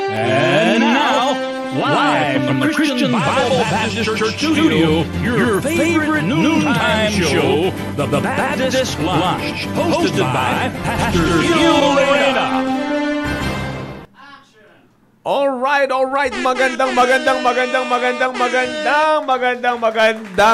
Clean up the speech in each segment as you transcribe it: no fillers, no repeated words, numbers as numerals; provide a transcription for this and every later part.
And now, live from the Christian Bible Baptist Church studio, your favorite noontime show, The Baptist Lunch, hosted by Pastor Gil Lorena. Alright. Magandang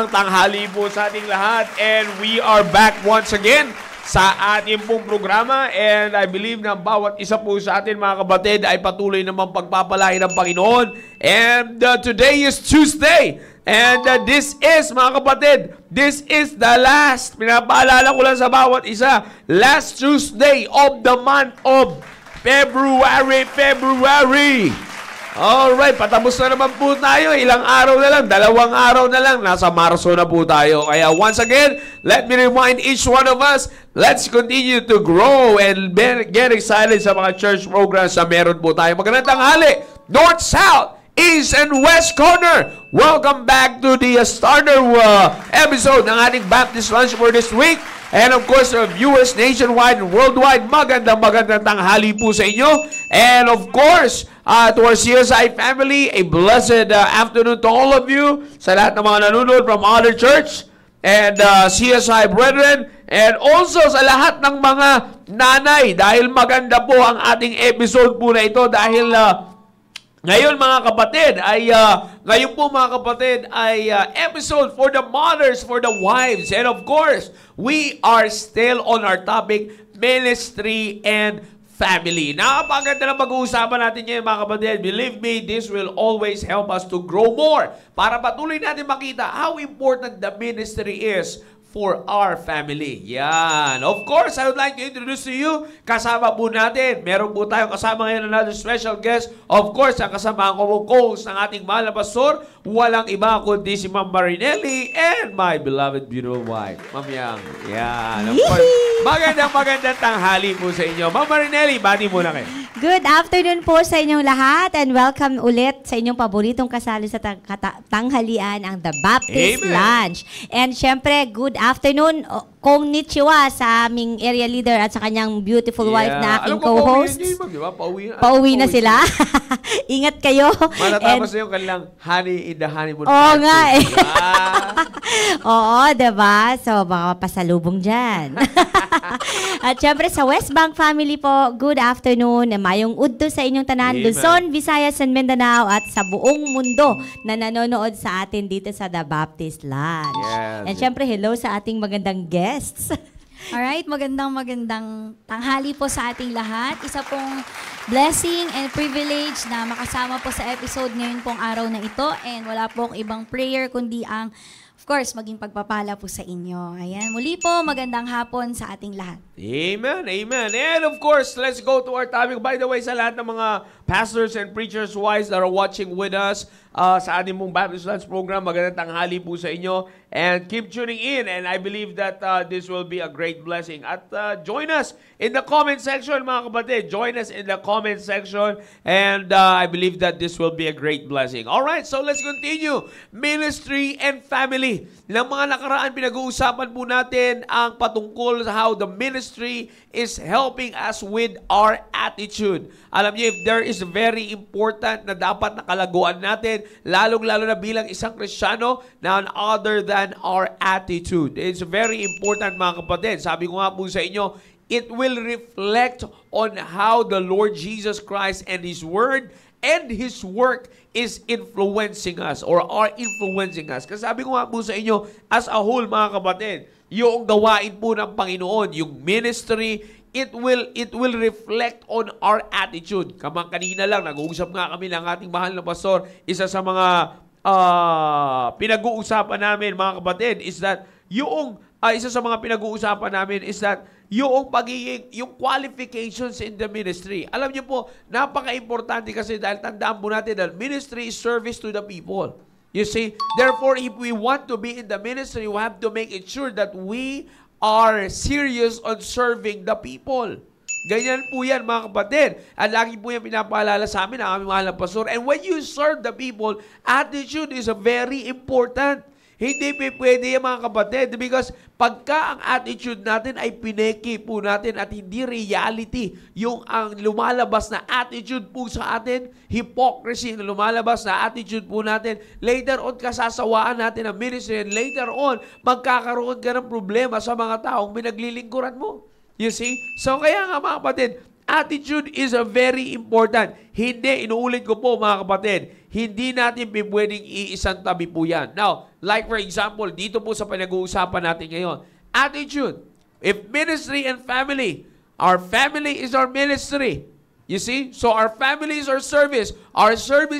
tanghali po sa ating lahat. And we are back once again sa ating pong programa. And I believe na bawat isa po sa atin, mga kapatid, ay patuloy namang pagpapalain ng Panginoon. And today is Tuesday. And this is, mga kapatid, this is the last, pinapaalala ko lang sa bawat isa, last Tuesday of the month of February. Alright, patapos na naman po tayo. Ilang araw na lang, 2 araw na lang. Nasa Marso na po tayo. Kaya once again, let me remind each one of us, let's continue to grow and get excited sa mga church programs na meron po tayo. Magandang tanghali, North, South, East, and West Corner. Welcome back to the starter episode ng ating Baptist Lunch for this week. And of course, viewers nationwide and worldwide, magandang tanghali po sa inyo. And of course, to our CSI family, a blessed afternoon to all of you. Sa lahat ng mga nanonood from other church and CSI brethren. And also sa lahat ng mga nanay, dahil maganda po ang ating episode po na ito dahil ngayon mga kapatid ay episode for the mothers, for the wives. And of course, we are still on our topic, ministry and family. Napakaganda na pag-uusapan natin ngayon mga kapatid. Believe me, this will always help us to grow more para patuloy natin makita how important the ministry is for our family. Yan. Of course, I would like to introduce to you, kasama po natin, meron po tayong kasama ngayon another special guest. Of course, ang kasama ko co-host ng ating mahal na pastor, walang iba kundi si Ma'am Marinelli and my beloved beautiful wife, Ma'am Yang. Yan. Of course, magandang tanghali po sa inyo. Ma'am Marinelli, bati muna kayo. Good afternoon po sa inyong lahat and welcome ulit sa inyong paboritong kasali sa tanghalian, ang The Baptist Lunch. And syempre, good afternoon, konnichiwa sa aming area leader at sa kanyang beautiful wife na aking co-host. Pauwi na sila. Ingat kayo. Matatapos na yung kanilang honey in the honeymoon. Oo nga eh. Oo, diba? So, baka pasalubong dyan. At syempre sa West Bank family po, good afternoon. Mayong udto sa inyong tanan, Luzon, Visayas, and Mindanao at sa buong mundo na nanonood sa atin dito sa The Baptist Lunch. Yes. And syempre, hello sa ating magandang guests. Alright, magandang tanghali po sa ating lahat. Isa pong blessing and privilege na makasama po sa episode ngayon pong araw na ito. And wala pong ibang prayer kundi ang, of course, maging pagpapala po sa inyo. Ayan, muli po, magandang hapon sa ating lahat. Amen. And of course, let's go to our topic. By the way, sa lahat ng mga pastors and preachers wives that are watching with us sa ating mong Baptist Lunch program, magandang tanghali po sa inyo. And keep tuning in. And I believe that this will be a great blessing. At join us in the comment section, mga kapatid. Join us in the comment section. And I believe that this will be a great blessing. Alright, so let's continue. Ministry and family. Ng mga nakaraan, pinag-uusapan po natin ang patungkol sa how the ministry is helping us with our attitude. Alam niyo, if there is very important na dapat nakalaguan natin, lalong-lalo na bilang isang Kristiyano, none other than our attitude. It's very important, mga kapatid. Sabi ko nga po sa inyo, it will reflect on how the Lord Jesus Christ and His Word and His work is influencing us or are influencing us. Kasi sabi ko nga po sa inyo, as a whole, mga kapatid, yung gawain po ng Panginoon, yung ministry, it will reflect on our attitude. Kanina lang, nag-uusap nga kami ng ating mahal na pastor, isa sa mga pinag-uusapan namin, mga kapatid, is that yung yung qualifications in the ministry. Alam niyo po, napaka-importante kasi dahil tandaan po natin that ministry is service to the people. You see, therefore, if we want to be in the ministry, we have to make it sure that we are serious on serving the people. Ganyan po yan, mga kapatid. At lagi po yan pinapaalala sa amin, ang aming mahal na pastor. And when you serve the people, attitude is very important. Hindi pwede yan mga kapatid because pagka ang attitude natin ay pineki po natin at hindi reality yung ang lumalabas na attitude po sa atin, hypocrisy na lumalabas na attitude po natin, later on kasasawaan natin ang ministry and later on magkakaroon ka ng problema sa mga taong pinaglilingkuran mo. You see? So kaya nga mga kapatid, attitude is a very important. Hindi, inuulit ko po mga kapatid, hindi natin pwedeng iisang tabi po yan. Now, like for example, dito po sa pinag-uusapan natin ngayon, attitude. If ministry and family, our family is our ministry. You see? So our family is our service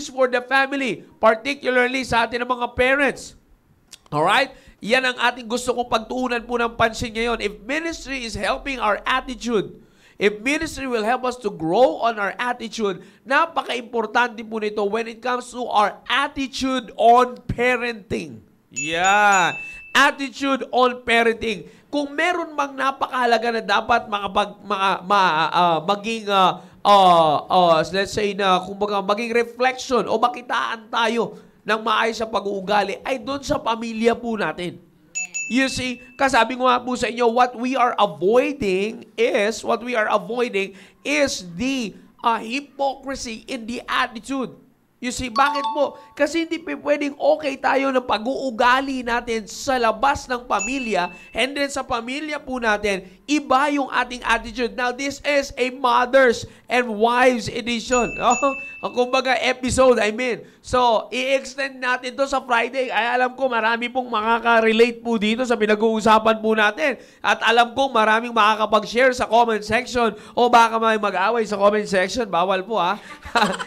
for the family, particularly sa atin ng mga parents. Alright? Yan ang ating gusto kong pagtuunan po ng pansin ngayon. If ministry is helping our attitude, if ministry will help us to grow on our attitude, napaka-importante po nito when it comes to our attitude on parenting. Yeah. Attitude on parenting. Kung meron mang napakahalaga na dapat let's say na kumbaga maging reflection o makitaan tayo ng maayos sa pag-uugali ay doon sa pamilya po natin. You see, kasabi ko nga po sa inyo, what we are avoiding is the hypocrisy in the attitude. You see, bakit po? Kasi hindi pwedeng okay tayo ng pag-uugali natin sa labas ng pamilya and then sa pamilya po natin, iba yung ating attitude. Now, this is a mothers and wives edition. Kumbaga episode, I mean. So, i-extend natin to sa Friday. Ay, alam ko marami pong makaka-relate po dito sa pinag-uusapan po natin. At alam ko maraming makakapag-share sa comment section o baka may mag-away sa comment section. Bawal po ha.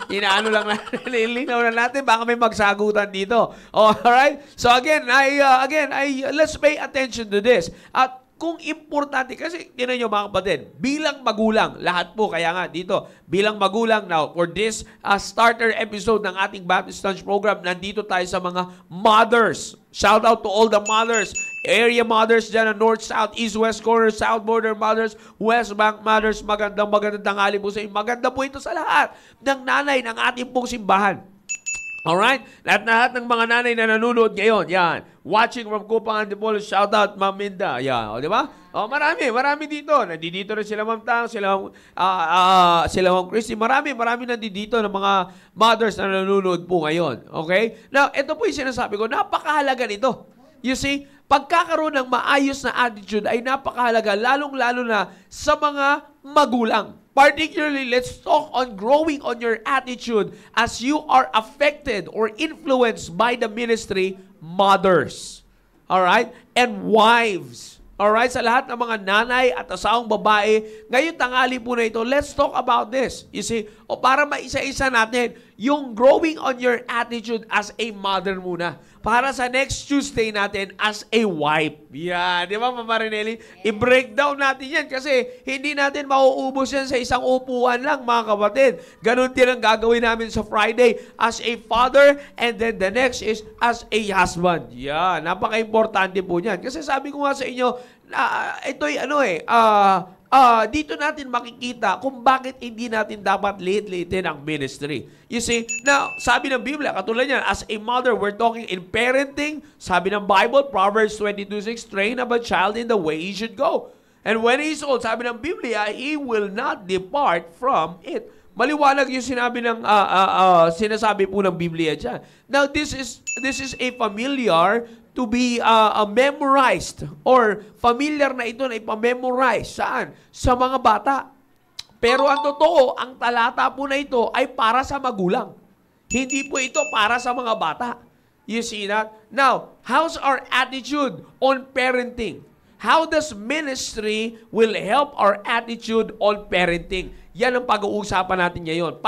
Inaano lang natin. Linaw na natin, baka may magsagutan dito. Alright? So again, let's pay attention to this. At kung importante, kasi tinan nyo mga kapatid, bilang magulang, lahat po, kaya nga dito, bilang magulang, now, for this starter episode ng ating Baptist Lunch Program, nandito tayo sa mga mothers. Shout out to all the mothers, area mothers dyan, north, south, east, west corner, south border mothers, west bank mothers, magandang tanghali po sa inyo. Maganda po ito sa lahat ng nanay ng ating pong simbahan. Alright? Lahat ng mga nanay na nanonood ngayon, yan. Watching from Kupang Antipolo, shout out Ma'am Minda. Yan, o, di ba? O, marami dito. Nandito rin sila Ma'am Tang, sila Ma'am Christy. Marami nandito ng mga mothers na nanonood po ngayon. Okay? Now, ito po yung sinasabi ko, napakahalaga nito. You see, pagkakaroon ng maayos na attitude ay napakahalaga, lalong-lalo na sa mga magulang. Particularly, let's talk on growing on your attitude as you are affected or influenced by the ministry, mothers. Alright? And wives. Alright? Sa lahat ng mga nanay at asawang babae, ngayon tanghali po na ito, let's talk about this. You see, o para maisa-isa natin, yung growing on your attitude as a mother muna. Para sa next Tuesday natin as a wife. Yan. Di ba, Mama Rinelli? I-breakdown natin yan kasi hindi natin mauubos yan sa isang upuan lang, mga kapatid. Ganon din ang gagawin namin sa Friday as a father and then the next is as a husband. Yan. Napaka-importante po yan. Kasi sabi ko nga sa inyo, ito'y dito natin makikita kung bakit hindi natin dapat liit-liitin ang ministry. You see, now, sabi ng Biblia, katulad yan, as a mother, we're talking in parenting. Sabi ng Bible, Proverbs 22:6, train up a child in the way he should go. And when he's old, sabi ng Biblia, he will not depart from it. Maliwanag yung sinasabi po ng Biblia dyan. Now, this is a familiar to be memorized or familiar na ito na ipamemorize. Saan? Sa mga bata. Pero ang totoo, ang talata po na ito ay para sa magulang. Hindi po ito para sa mga bata. You see that? Now, how's our attitude on parenting? How does ministry will help our attitude on parenting? Yan ang pag-uusapan natin ngayon.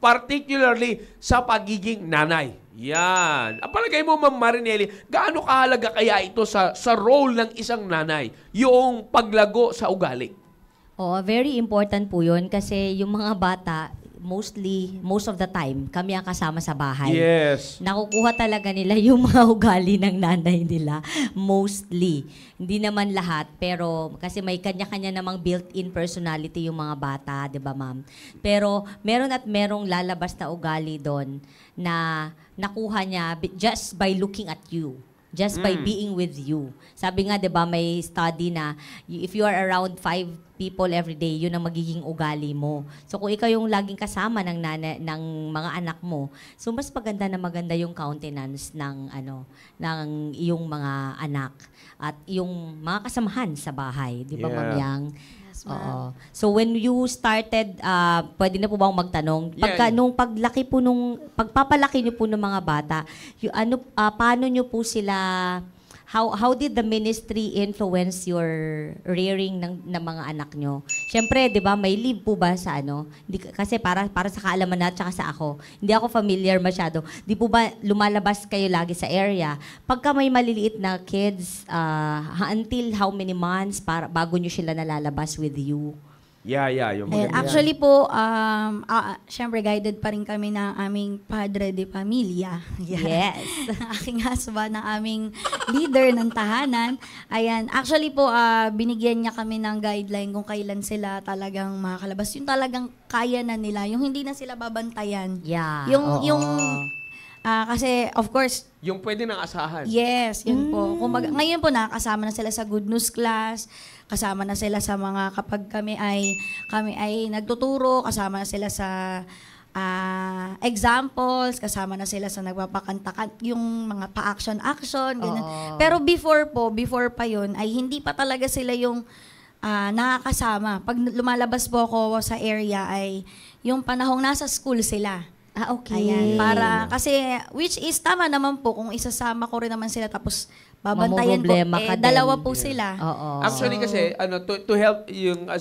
Particularly sa pagiging nanay. Yan. Ang palagay mo, Ma'am Marinelli, gaano kahalaga kaya ito sa role ng isang nanay? Yung paglago sa ugali. Oh, very important po yun kasi yung mga bata, most of the time, kami ang kasama sa bahay. Yes. Nakukuha talaga nila yung mga ugali ng nanay nila. Mostly. Hindi naman lahat, pero kasi may kanya-kanya namang built-in personality yung mga bata, di ba ma'am? Pero merong lalabas na ugali doon na nakuha niya just by looking at you. just by being with you. Sabi nga, 'di ba, may study na if you are around 5 people every day, yun ang magiging ugali mo. So kung ikaw yung laging kasama ng mga anak mo, so mas maganda yung countenance ng iyong mga anak at yung mga kasamahan sa bahay, 'di ba, Yeah. Ma'am Yang? Yes, ma'am. Oo. So when you started, pwede na po bang magtanong? Nung pagpapalaki niyo po ng mga bata, paano niyo po sila, how did the ministry influence your rearing ng mga anak nyo? Siyempre, 'di ba, may leave po ba sa kasi para sa kaalaman natin tsaka sa ako. Hindi ako familiar masyado. Di po ba lumalabas kayo lagi sa area? Pagka may maliliit na kids, until how many months bago nyo sila nalalabas with you? Yeah, yung And maganda yan. actually po, syempre guided pa rin kami ng aming padre de pamilya. Yes. Aking husband, ng aming leader ng tahanan. Ayan, actually po, binigyan niya kami ng guideline kung kailan sila talagang makakalabas. Yung talagang kaya na nila, yung hindi na sila babantayan. Yeah. Yung kasi, of course, Yung pwede nang asahan. yes, yun po. Ngayon po, nakakasama na sila sa Good News Class, kasama na sila sa mga, kapag kami ay nagtuturo, kasama na sila sa examples, kasama na sila sa nagpapakanta, yung mga pa-action-action, ganun. Oo. Pero before pa yun, ay hindi pa talaga sila yung nakakasama. Pag lumalabas po ako sa area, ay yung panahong nasa school sila. Okay. Ayan, kasi, which is tama naman po, kung isasama ko rin naman sila, tapos babantayan po, Mamumroblema ka din. dalawa po sila. Oo. Actually kasi to help yung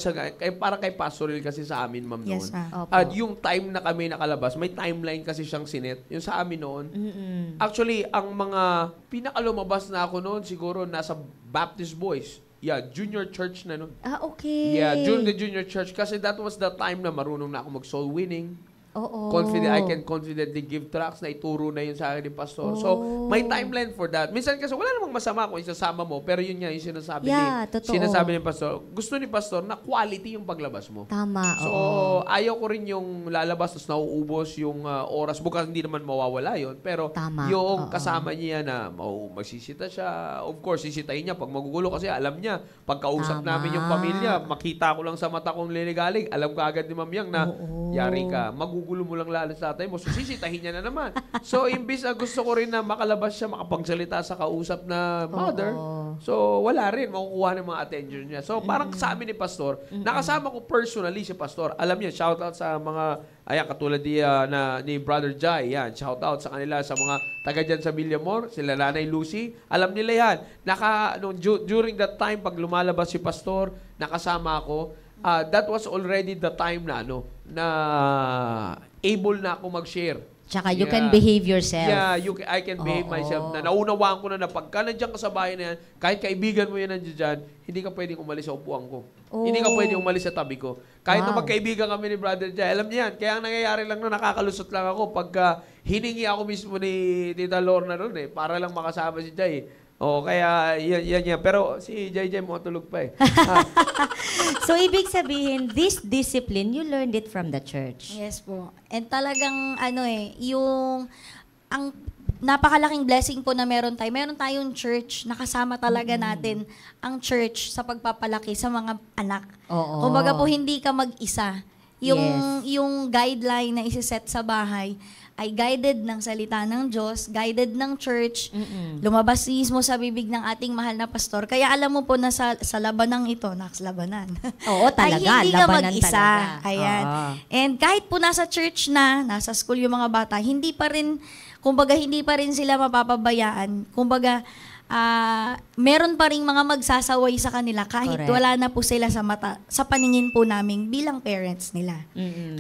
para kay pastoral kasi sa amin, ma'am, Yes, noon. ma'am. Opo. At yung time na kami nakalabas, may timeline kasi siyang sinet. Yung sa amin noon. Actually, ang mga pinakalumabas na ako noon siguro nasa Baptist Boys. Yeah, junior church na noon. Okay. Yeah, during the junior church kasi that was the time na marunong na ako mag-soul winning. Oo. I can confidently give tracts na ituro na yun sa akin ni Pastor. So, may timeline for that. Minsan kasi wala namang masama kung isasama mo, pero yun nga yung sinasabi Totoo. sinasabi ni Pastor. Gusto ni Pastor na quality yung paglabas mo. Tama. So, oo. ayaw ko rin yung lalabas tapos nauubos yung oras. Bukas hindi naman mawawala yun. Pero Tama, yung oo. kasama niya na magsisita siya. Of course, sisitahin niya pag magugulo kasi alam niya, pagkausap Tama. namin yung pamilya, makita ko lang sa mata kong liligalig, alam ka agad ni Ma'am Yang na yari ka, magugulo mo lang lalo sa tatay mo. So, sisitahin niya na naman. So, imbis na gusto ko rin na makalabas siya, makapagsalita sa kausap na mother, so, wala rin. Makukuha ng mga attention niya. So, parang sa amin ni Pastor, nakasama ko personally si Pastor. Alam niya, shoutout sa mga, katulad ni Brother Jai. Yan, shoutout sa kanila, sa mga taga dyan sa Villamor, sila Nanay Lucy. Alam nila yan. During that time, pag lumalabas si Pastor, nakasama ako, that was already the time na able na ako mag-share. Tsaka you can behave yourself. Yeah, I can behave myself. Na naunawaan ko na pagka nandiyan ka sa bahay na yan, kahit kaibigan mo yan nandiyan dyan, hindi ka pwedeng umalis sa upuan ko. Hindi ka pwedeng umalis sa tabi ko. Kahit na magkaibigan kami ni Brother Jai, alam niya yan. Kaya ang nangyayari lang na nakakalusot lang ako pagka hiningi ako mismo ni Tita Lorna ron para lang makasama si Jai. Kaya yan. Pero si Jai mo tulog pa eh. So, ibig sabihin, this discipline, you learned it from the church. Yes po. And talagang ang napakalaking blessing po na meron tayo. Meron tayong church, nakasama talaga natin ang church sa pagpapalaki sa mga anak. Oo. Kumbaga po, hindi ka mag-isa. Yes. Yung guideline na isiset sa bahay ay guided ng salita ng Diyos, guided ng church, lumabas mismo sa bibig ng ating mahal na pastor. Kaya alam mo po na sa labanang ito, labanan. Oo, talaga. Ay hindi ka Labanan mag-isa. talaga. Ayan. Oo. And kahit po nasa church nasa school yung mga bata, hindi pa rin sila mapapabayaan. Kumbaga, meron pa rin mga magsasaway sa kanila kahit Correct. wala na po sila sa paningin po namin bilang parents nila.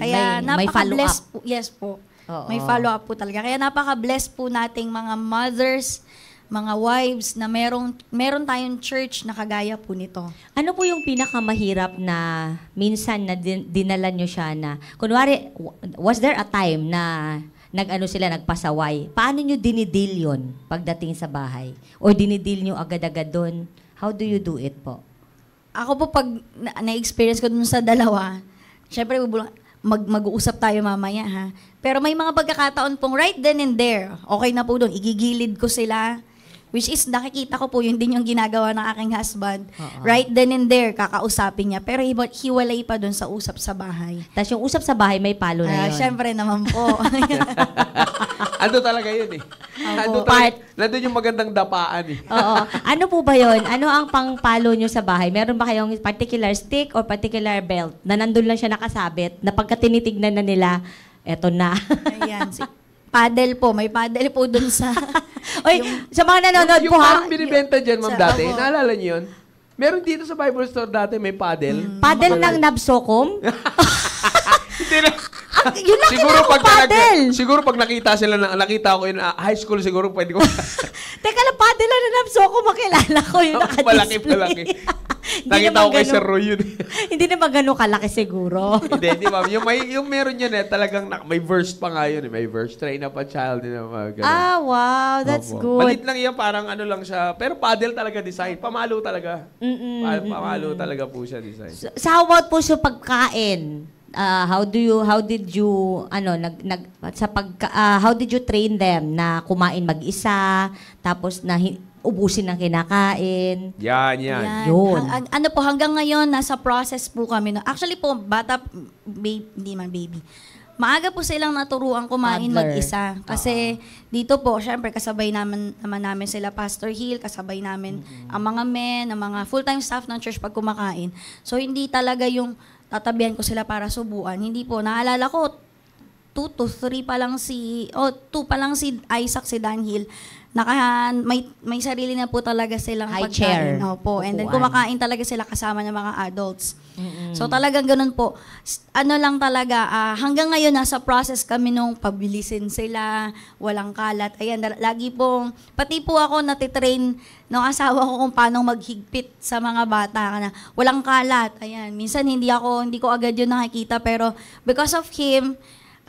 Kaya May napaka-blessed follow-up. po. Yes po. Oo. May follow-up po talaga. Kaya napaka-blessed po nating mga mothers, mga wives na meron tayong church na kagaya po nito. Ano po yung pinakamahirap na minsan na dinala nyo siya na, kunwari, was there a time na nagpasaway? Paano nyo dinidil yun pagdating sa bahay? O dinidil nyo agad-agad doon? How do you do it po? Ako po, pag na-experience ko dun sa dalawa, syempre, mag-uusap tayo mamaya, ha? Pero may mga pagkakataon pong right then and there, okay na po doon, igigilid ko sila, Which is, nakikita ko po, yun din yung ginagawa ng aking husband. Right then and there, kakausapin niya. Pero hiwalay pa dun sa usap sa bahay. Tapos yung usap sa bahay, may palo na yun. Syempre naman po. Ando talaga yun eh. Nandun yung magandang dapaan eh. Oo. Ano po ba yun? Ano ang pangpalo nyo sa bahay? Meron ba kayong particular stick or particular belt na nandun lang siya nakasabit na pagka tinitignan na nila, eto na. Ayan. Paddle po. May paddle po dun sa... Oy, sa mga nanonood Yung po ha. parang binibenta dyan, ma'am, dati. Opo. Naalala niyo yun? Meron dito sa Bible store dati, may paddle. Paddle ng Nabsokom? Hindi na. Yun lang kailangan paddle. Siguro pag nakita ko yun, high school siguro pwede ko. Teka lang, paddle na Nabsokom, makilala ko yun. Malaki. Nakita ko kay Sir Roy yun. Hindi naman ganun kalaki siguro. Hindi, ma'am. Yung meron yun talagang may verse pa nga yun. May verse. Train up a child. Ganun. Ah, wow. That's Opo. good. Malit lang yan, parang ano lang siya. Pero paddle talaga design. Pamalo talaga. Pamalo talaga po siya design. So, how about po sa pagkain? How did you how did you train them na kumain mag-isa, tapos na ubusin ng kinakain? Yan. Yun. Ano po, hanggang ngayon, nasa process po kami. No? Actually po, hindi man baby. Maaga po silang naturuan kumain Toddler. mag-isa. Kasi dito po, syempre, kasabay naman sila Pastor Hill, kasabay namin ang mga men, ang mga full-time staff ng church pag kumakain. So, hindi talaga yung tatabihan ko sila para subuan. Hindi po. Naalala ko, 2 to 3 pa lang 2 pa lang si Isaac, si Dan Hill. May sarili na po talaga silang High pagkain. chair. Opo. And then Upuan. kumakain talaga sila kasama ng mga adults. So talagang ganun po. Ano lang talaga, hanggang ngayon nasa process kami nung pabilisin sila, walang kalat. Ayan, lagi pong, pati po ako natitrain ng asawa ko kung paano maghigpit sa mga bata na walang kalat. Ayan, minsan hindi ko agad yun nakikita, pero because of him,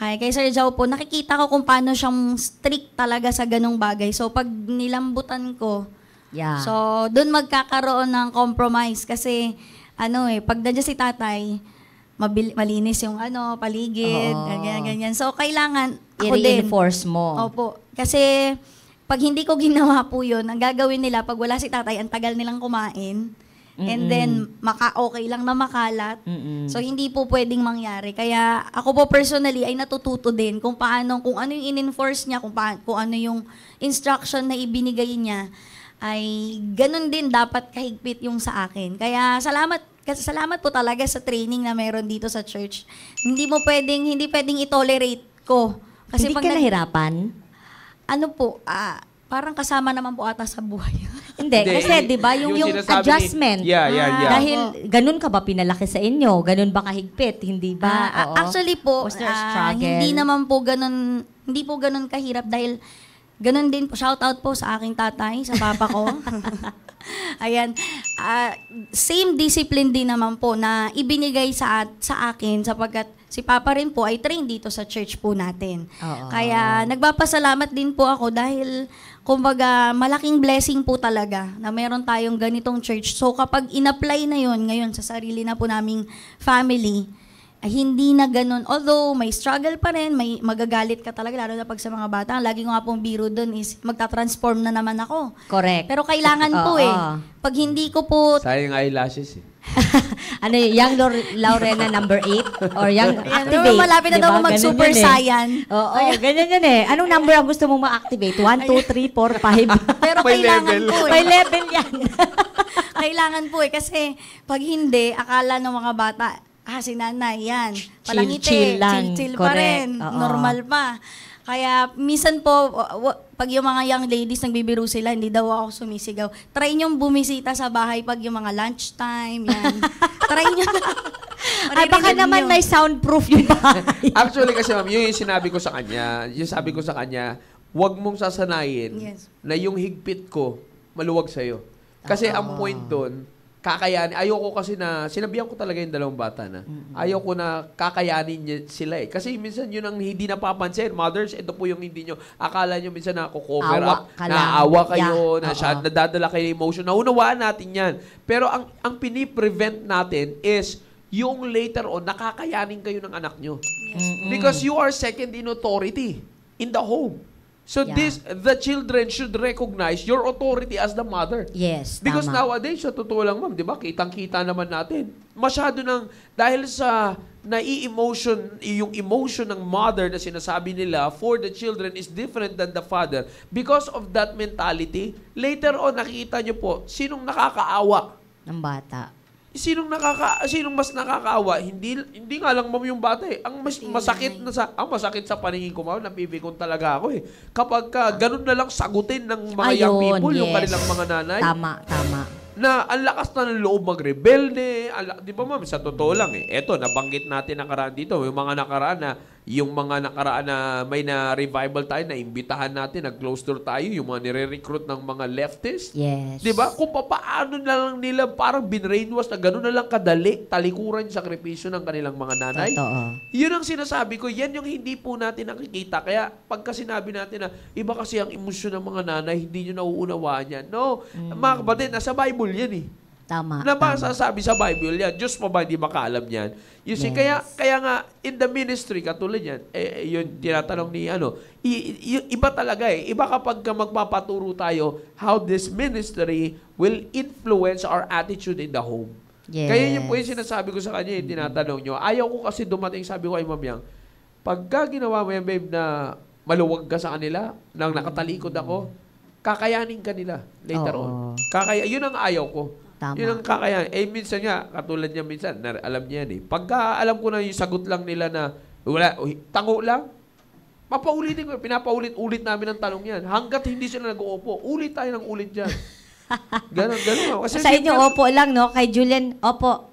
kay Sir Jao po, nakikita ko kung paano siyang strict talaga sa ganong bagay. So, pag nilambutan ko, so, doon magkakaroon ng compromise. Kasi, pag nandiyan si tatay, malinis yung paligid, ganyan. So, kailangan, ako din. I-reinforce mo. Opo. Kasi, pag hindi ko ginawa po yun, ang gagawin nila, pag wala si tatay, ang tagal nilang kumain. And then, okay lang na makalat. So, hindi po pwedeng mangyari. Kaya, ako po personally ay natututo din kung ano yung in-enforce niya, kung ano yung instruction na ibinigay niya, ay ganun din dapat kahigpit yung sa akin. Kaya, salamat po talaga sa training na meron dito sa church. Hindi pwedeng i-tolerate ko. Kasi Hindi pag ka nahirapan? parang kasama naman po ata sa buhay. Hindi, kasi 'di ba yung sinasabi adjustment. Yeah. Dahil ganun ka ba pinalaki sa inyo? Ganun ba kahigpit? Hindi ba? Oo. Actually po, Was there a struggle? hindi naman po ganun, hindi po ganun kahirap dahil ganun din po, shout out po sa aking tatay, sa papa ko. Ayan, same discipline din naman po na ibinigay sa akin sapagkat si Papa rin po ay trained dito sa church po natin. Oo. Kaya nagpapasalamat din po ako dahil kumbaga malaking blessing po talaga na meron tayong ganitong church. So kapag in-apply na yon ngayon sa sarili na po naming family, hindi na ganun. Although may struggle pa rin, may magagalit ka talaga, lalo na pag sa mga bata. Lagi ko nga pong biro dun is magta-transform na naman ako. Correct. Pero kailangan po Pag hindi ko po... Sayang eyelashes eh. Young Laurena number 8? Or Young Activate? Malapit na Diba? daw mag-Super Ganun yun Saiyan. Oo, ganyan yan eh. Anong number ang gusto mong ma-activate? 1, 2, 3, 4, 5? Pero May kailangan level. po May level yan. Kailangan po kasi pag hindi, akala ng mga bata, si nanay, yan. Palangiti, Chill lang. chill pa Correct. rin. Oo. Normal pa. Kaya, minsan po, pag yung mga young ladies nagbibiro sila, hindi daw ako sumisigaw. Try niyong bumisita sa bahay pag yung mga lunchtime, yan. Try niyo na. Ay, baka naman may soundproof yung bahay. Actually kasi ma'am, yun yung sinabi ko sa kanya, huwag mong sasanayin na yung higpit ko maluwag sa'yo. Kasi ang point doon, kakayanin. Ayoko kasi na, sinabihan ko talaga yung dalawang bata na, ayoko na kakayanin niya sila eh. Kasi minsan yun ang hindi napapansin. Mothers, ito po yung hindi nyo, akala nyo minsan na cover Awa up, ka lang. naawa kayo, Yeah. nadadala kayo ng emotion. Naunawaan natin yan. Pero ang piniprevent natin is, yung later on, nakakayanin kayo ng anak nyo. Because you are second in authority in the home. So Yeah. the children should recognize your authority as the mother. Yes, Because tama. nowadays, sa totoo lang, ma'am, di ba, kitang-kita naman natin. Masyado nang, dahil sa yung emotion ng mother na sinasabi nila for the children is different than the father. Because of that mentality, later on, nakikita nyo po, sinong nakakaawa? Ng bata. Sinong mas nakakaawa? Hindi nga lang ma'am yung bata eh. Ang masakit sa paningin ko, ma'am, napipikon talaga ako eh. Kapag ganun na lang sagutin ng mga young people yung kanilang mga nanay. Tama. Na ang lakas na ng loob magrebelde. Di ba ma'am, sa totoo lang eh. Eto, nabanggit natin nakaraan dito. Yung mga nakaraan na may na-revival tayo, na imbitahan natin, nag-close door tayo, yung mga nire-recruit ng mga leftists. Yes. Di ba? Kung paano na lang nila parang binrainwash na gano'n na lang kadali, talikuran yung sakripisyo ng kanilang mga nanay. Totoo. Yun ang sinasabi ko, yan yung hindi po natin nakikita. Kaya pagka sinabi natin na iba kasi ang emosyon ng mga nanay, hindi nyo nauunawaan yan. No, mga kapatid, nasa Bible yan eh. Tama. Na masasabi sa Bible yan. Diyos pa ba hindi makaalam yan? You see, Yes. kaya nga, in the ministry, katulad yan, yun tinatanong ni iba talaga eh. Iba kapag magpapaturo tayo how this ministry will influence our attitude in the home. Yes. Kaya yun po yung sinasabi ko sa kanya, tinatanong nyo. Ayaw ko kasi dumating, sabi ko kay Ma'am Yang, pagka ginawa mo yan, babe, na maluwag ka sa kanila, nang nakatalikod ako, kakayanin ka nila later on. Yun ang ayaw ko. Tama. Yun ang kakayanin. Minsan nga, katulad niya minsan, alam niya yan eh. Pagka alam ko na yung sagot lang nila na, tango lang, papaulitin ko. Pinapaulit-ulit namin ang tanong yan. Hanggat hindi sila nag-uupo, ulit tayo ng ulit dyan. Ganon. Kasi Sa inyo, opo lang, no? Kay Julian, opo.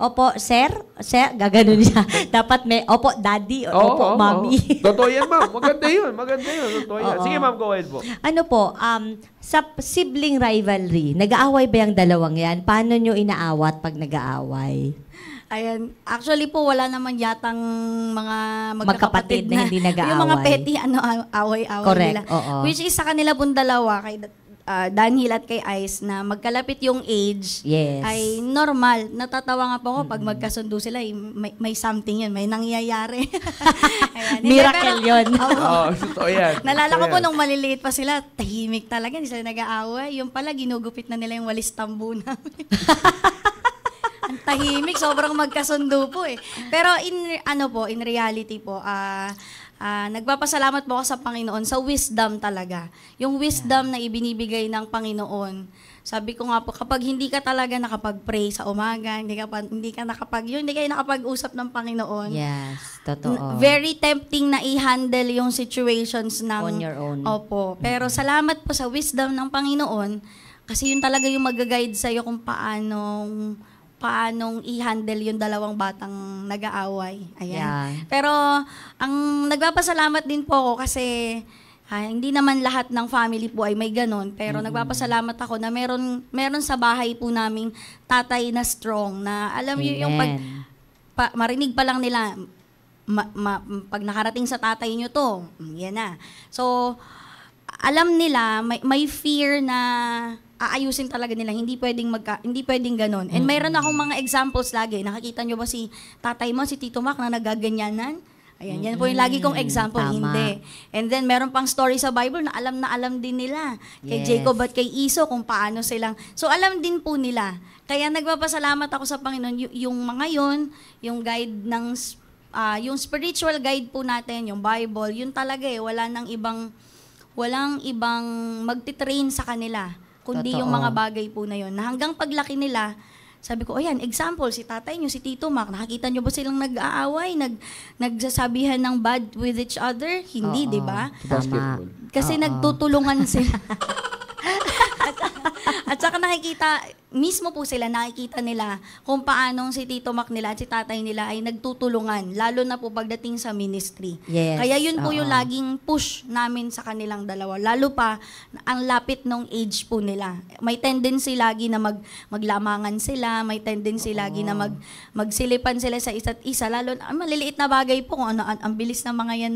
Opo, sir? Sir? Gaganon siya. Dapat may, opo, daddy. Opo, mommy. Totoo yan, ma'am. Maganda yun. Totoo yan. Sige, ma'am, go ahead po. Ano po, sa sibling rivalry, nag-aaway ba yung dalawang yan? Paano nyo inaawat pag nag-aaway? Ayan. Actually po, wala naman yatang mga Magkapatid na hindi nag-aaway. Yung mga petty, away-away Correct, nila. oo. Which is sa kanila pong dalawa, kay Danhil at kay Ice, na magkalapit yung age, Yes. ay normal. Natatawa nga po ako pag magkasundo sila, may something yun, may nangyayari. Ayan. Miracle yun. Oo, totoo yan. Nalala ko Totoo po yan. nung maliliit pa sila, tahimik talaga, hindi sila nag-aaway. Yung pala, ginugupit na nila yung walis tambo namin. Ang tahimik, sobrang magkasundo po eh. Pero in reality po, nagpapasalamat po ako sa Panginoon sa wisdom talaga. Yung wisdom na ibinibigay ng Panginoon. Sabi ko nga po, kapag hindi ka talaga nakapag-pray sa umaga, hindi kayo nakapag-usap ng Panginoon. Yes, totoo. Very tempting na i-handle yung situations ng... On your own. Opo. Pero salamat po sa wisdom ng Panginoon, kasi yun talaga yung mag-guide sa'yo kung paanong i-handle yung dalawang batang nag-aaway. Ayan. Yeah. Pero ang nagpapasalamat din po ako kasi hindi naman lahat ng family po ay may ganun. Pero nagpapasalamat ako na meron sa bahay po naming tatay na strong, na alam niyo yung marinig pa lang nila, pag nakarating sa tatay nyo to, yan na. So, alam nila, may fear na aayusin talaga nila, hindi pwedeng ganun. And mayroon akong mga examples lagi. Nakikita nyo ba si tatay mo, si Tito Mac, na nagaganyanan? Ayan, yan po yung lagi kong example. Tama. Hindi. And then, meron pang story sa Bible na alam din nila. Kay Yes. Jacob at kay Esau kung paano silang... So, alam din po nila. Kaya nagpapasalamat ako sa Panginoon. Yung mga yung guide ng... yung spiritual guide po natin, yung Bible, yun talaga walang ibang magtitrain sa kanila, kundi Totoo. yung mga bagay po na yun. Na hanggang paglaki nila, sabi ko, ayan, example, si tatay nyo, si Tito Mac, nakakita nyo ba silang nag-aaway, nagsasabihan ng bad with each other? Hindi, Oo. di ba? Tama. Kasi Oo. nagtutulungan sila. At saka mismo po sila, nakikita nila kung paanong si Tito Mac nila at si tatay nila ay nagtutulungan, lalo na po pagdating sa ministry. Yes. Kaya yun po yung Oo. laging push namin sa kanilang dalawa. Lalo pa, ang lapit ng age po nila. May tendency lagi na maglamangan sila, may tendency lagi na magsilipan sila sa isa't isa. Lalo na, maliliit na bagay po, kung ano, ang bilis ng mga yan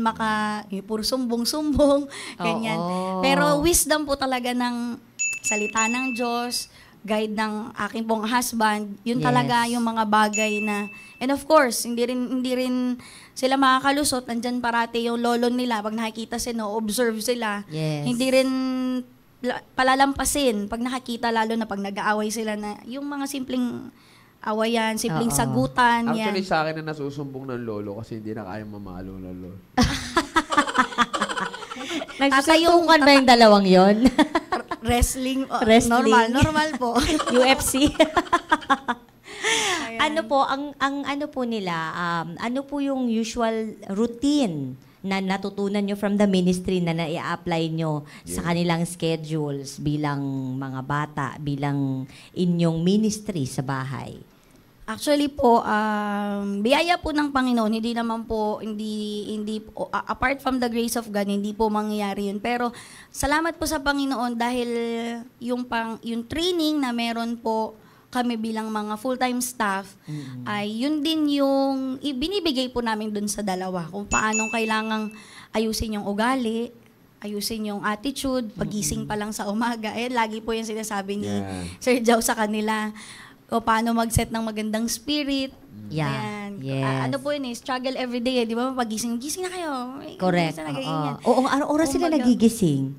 puro sumbong-sumbong, ganyan. Oo. Pero wisdom po talaga ng salita ng Diyos, guide ng aking pong husband, yun Yes. talaga yung mga bagay na, and of course, hindi rin sila makakalusot, nandyan parati yung lolo nila, pag nakikita sila, observe sila, Yes. hindi rin palalampasin pag nakakita, lalo na pag nag-aaway sila na yung mga simpleng awayan, simpleng Oo. sagutan, Actually, yan. sa akin na nasusumbong ng lolo kasi hindi na kaya mamalo ng lolo. Nagsusuntukan ba yung dalawang yon? Wrestling, Wrestling. normal po. UFC. Ayan. Ano po, ang ano po nila, ano po yung usual routine na natutunan nyo from the ministry na na-i-apply nyo sa kanilang schedules bilang mga bata, bilang inyong ministry sa bahay? Actually po, biyaya po ng Panginoon, hindi naman po, apart from the grace of God, hindi po mangyayari yun. Pero salamat po sa Panginoon dahil yung training na meron po kami bilang mga full-time staff, ay yun din yung ibinibigay po namin dun sa dalawa. Kung paano kailangang ayusin yung ugali, ayusin yung attitude, pagising pa lang sa umaga. Eh, lagi po yung sinasabi ni Yeah. Sir Joe sa kanila, o paano mag-set ng magandang spirit. Yeah. Ayan. Yes. Ano po yun struggle every day, di ba? Pagising na kayo. Correct. Gising na ganyan. Oo, anong oras sila Kumbaga, nagigising?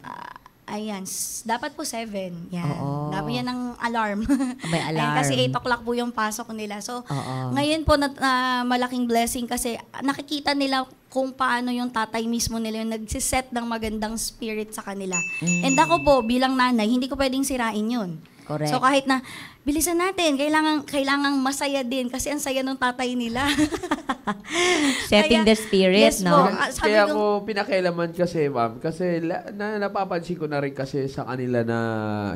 Ayan, dapat po 7. Yan. Oo. Dapat yan ang alarm. May Ayan, alarm. kasi 8 o'clock po yung pasok nila. So, Oo. ngayon po malaking blessing kasi nakikita nila kung paano yung tatay mismo nila yung nagsiset ng magandang spirit sa kanila. And ako po, bilang nanay, hindi ko pwedeng sirain yun. Correct. So kahit na, bilisan natin, kailangang masaya din kasi ang saya ng tatay nila. Setting Kaya- the spirit, yes no? po. Sabi Kaya ko- ko pinakialaman kasi, ma'am, kasi napapansin ko na rin kasi sa kanila na,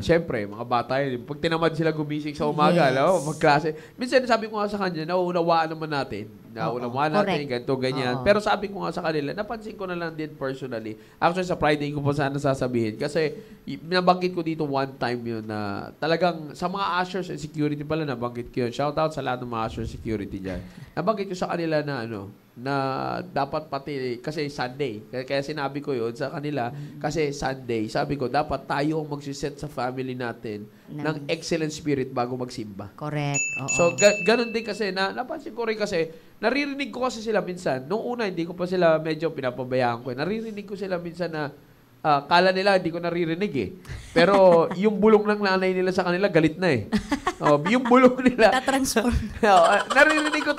syempre, mga bata yun, pag tinamad sila gumising sa umaga, Yes. magklase. Minsan sabi ko nga sa kanya, nauunawaan naman natin. Nauunawaan natin, Correct. ganito, ganyan. Oo. Pero sabi ko nga sa kanila, napansin ko na lang din personally. Actually, sa Friday ko pa sana sasabihin. Kasi, nabanggit ko dito one time yun na talagang sa mga ushers and security pala, nabanggit ko yun. Shout out sa lahat ng mga ushers and security dyan. Nabanggit ko sa kanila na na dapat pati, kasi Sunday. Kaya sinabi ko yun sa kanila, kasi Sunday, sabi ko, dapat tayo ang magsiset sa family natin ng excellent spirit bago magsimba. Correct. Oo. So, ganun din kasi, napansin ko rin kasi, naririnig ko kasi sila minsan, nung una, hindi ko pa sila medyo pinapabayaan ko. Naririnig ko sila minsan na, kala nila, hindi ko naririnig eh. Pero, yung bulong ng nanay nila sa kanila, galit na eh. Yung bulong nila, Ta-transform. naririnig ko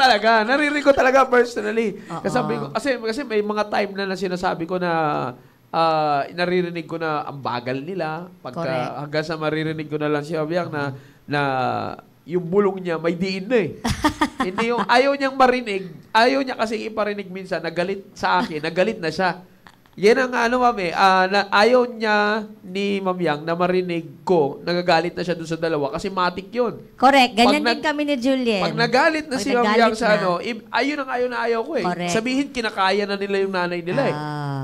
talaga personally. Kasi may mga time na sinasabi ko na, naririnig ko na ang bagal nila. Correct. Hanggang sa maririnig ko na lang si Abiang na yung bulong niya may diin na eh. Hindi yung ayaw niyang marinig, ayaw niya kasi iparinig minsan na galit sa akin, na galit na siya. Yan ang ma'am na ayaw niya ni Ma'am Yang na marinig ko, nagagalit na siya doon sa dalawa kasi matik yun. Correct. Ganyan Pag din kami ni Julien. Pag nagalit na Pag si Ma'am nagalit Yang sa na. ayun ang ayaw ko eh. Correct. Sabihin, kinakaya na nila yung nanay nila eh.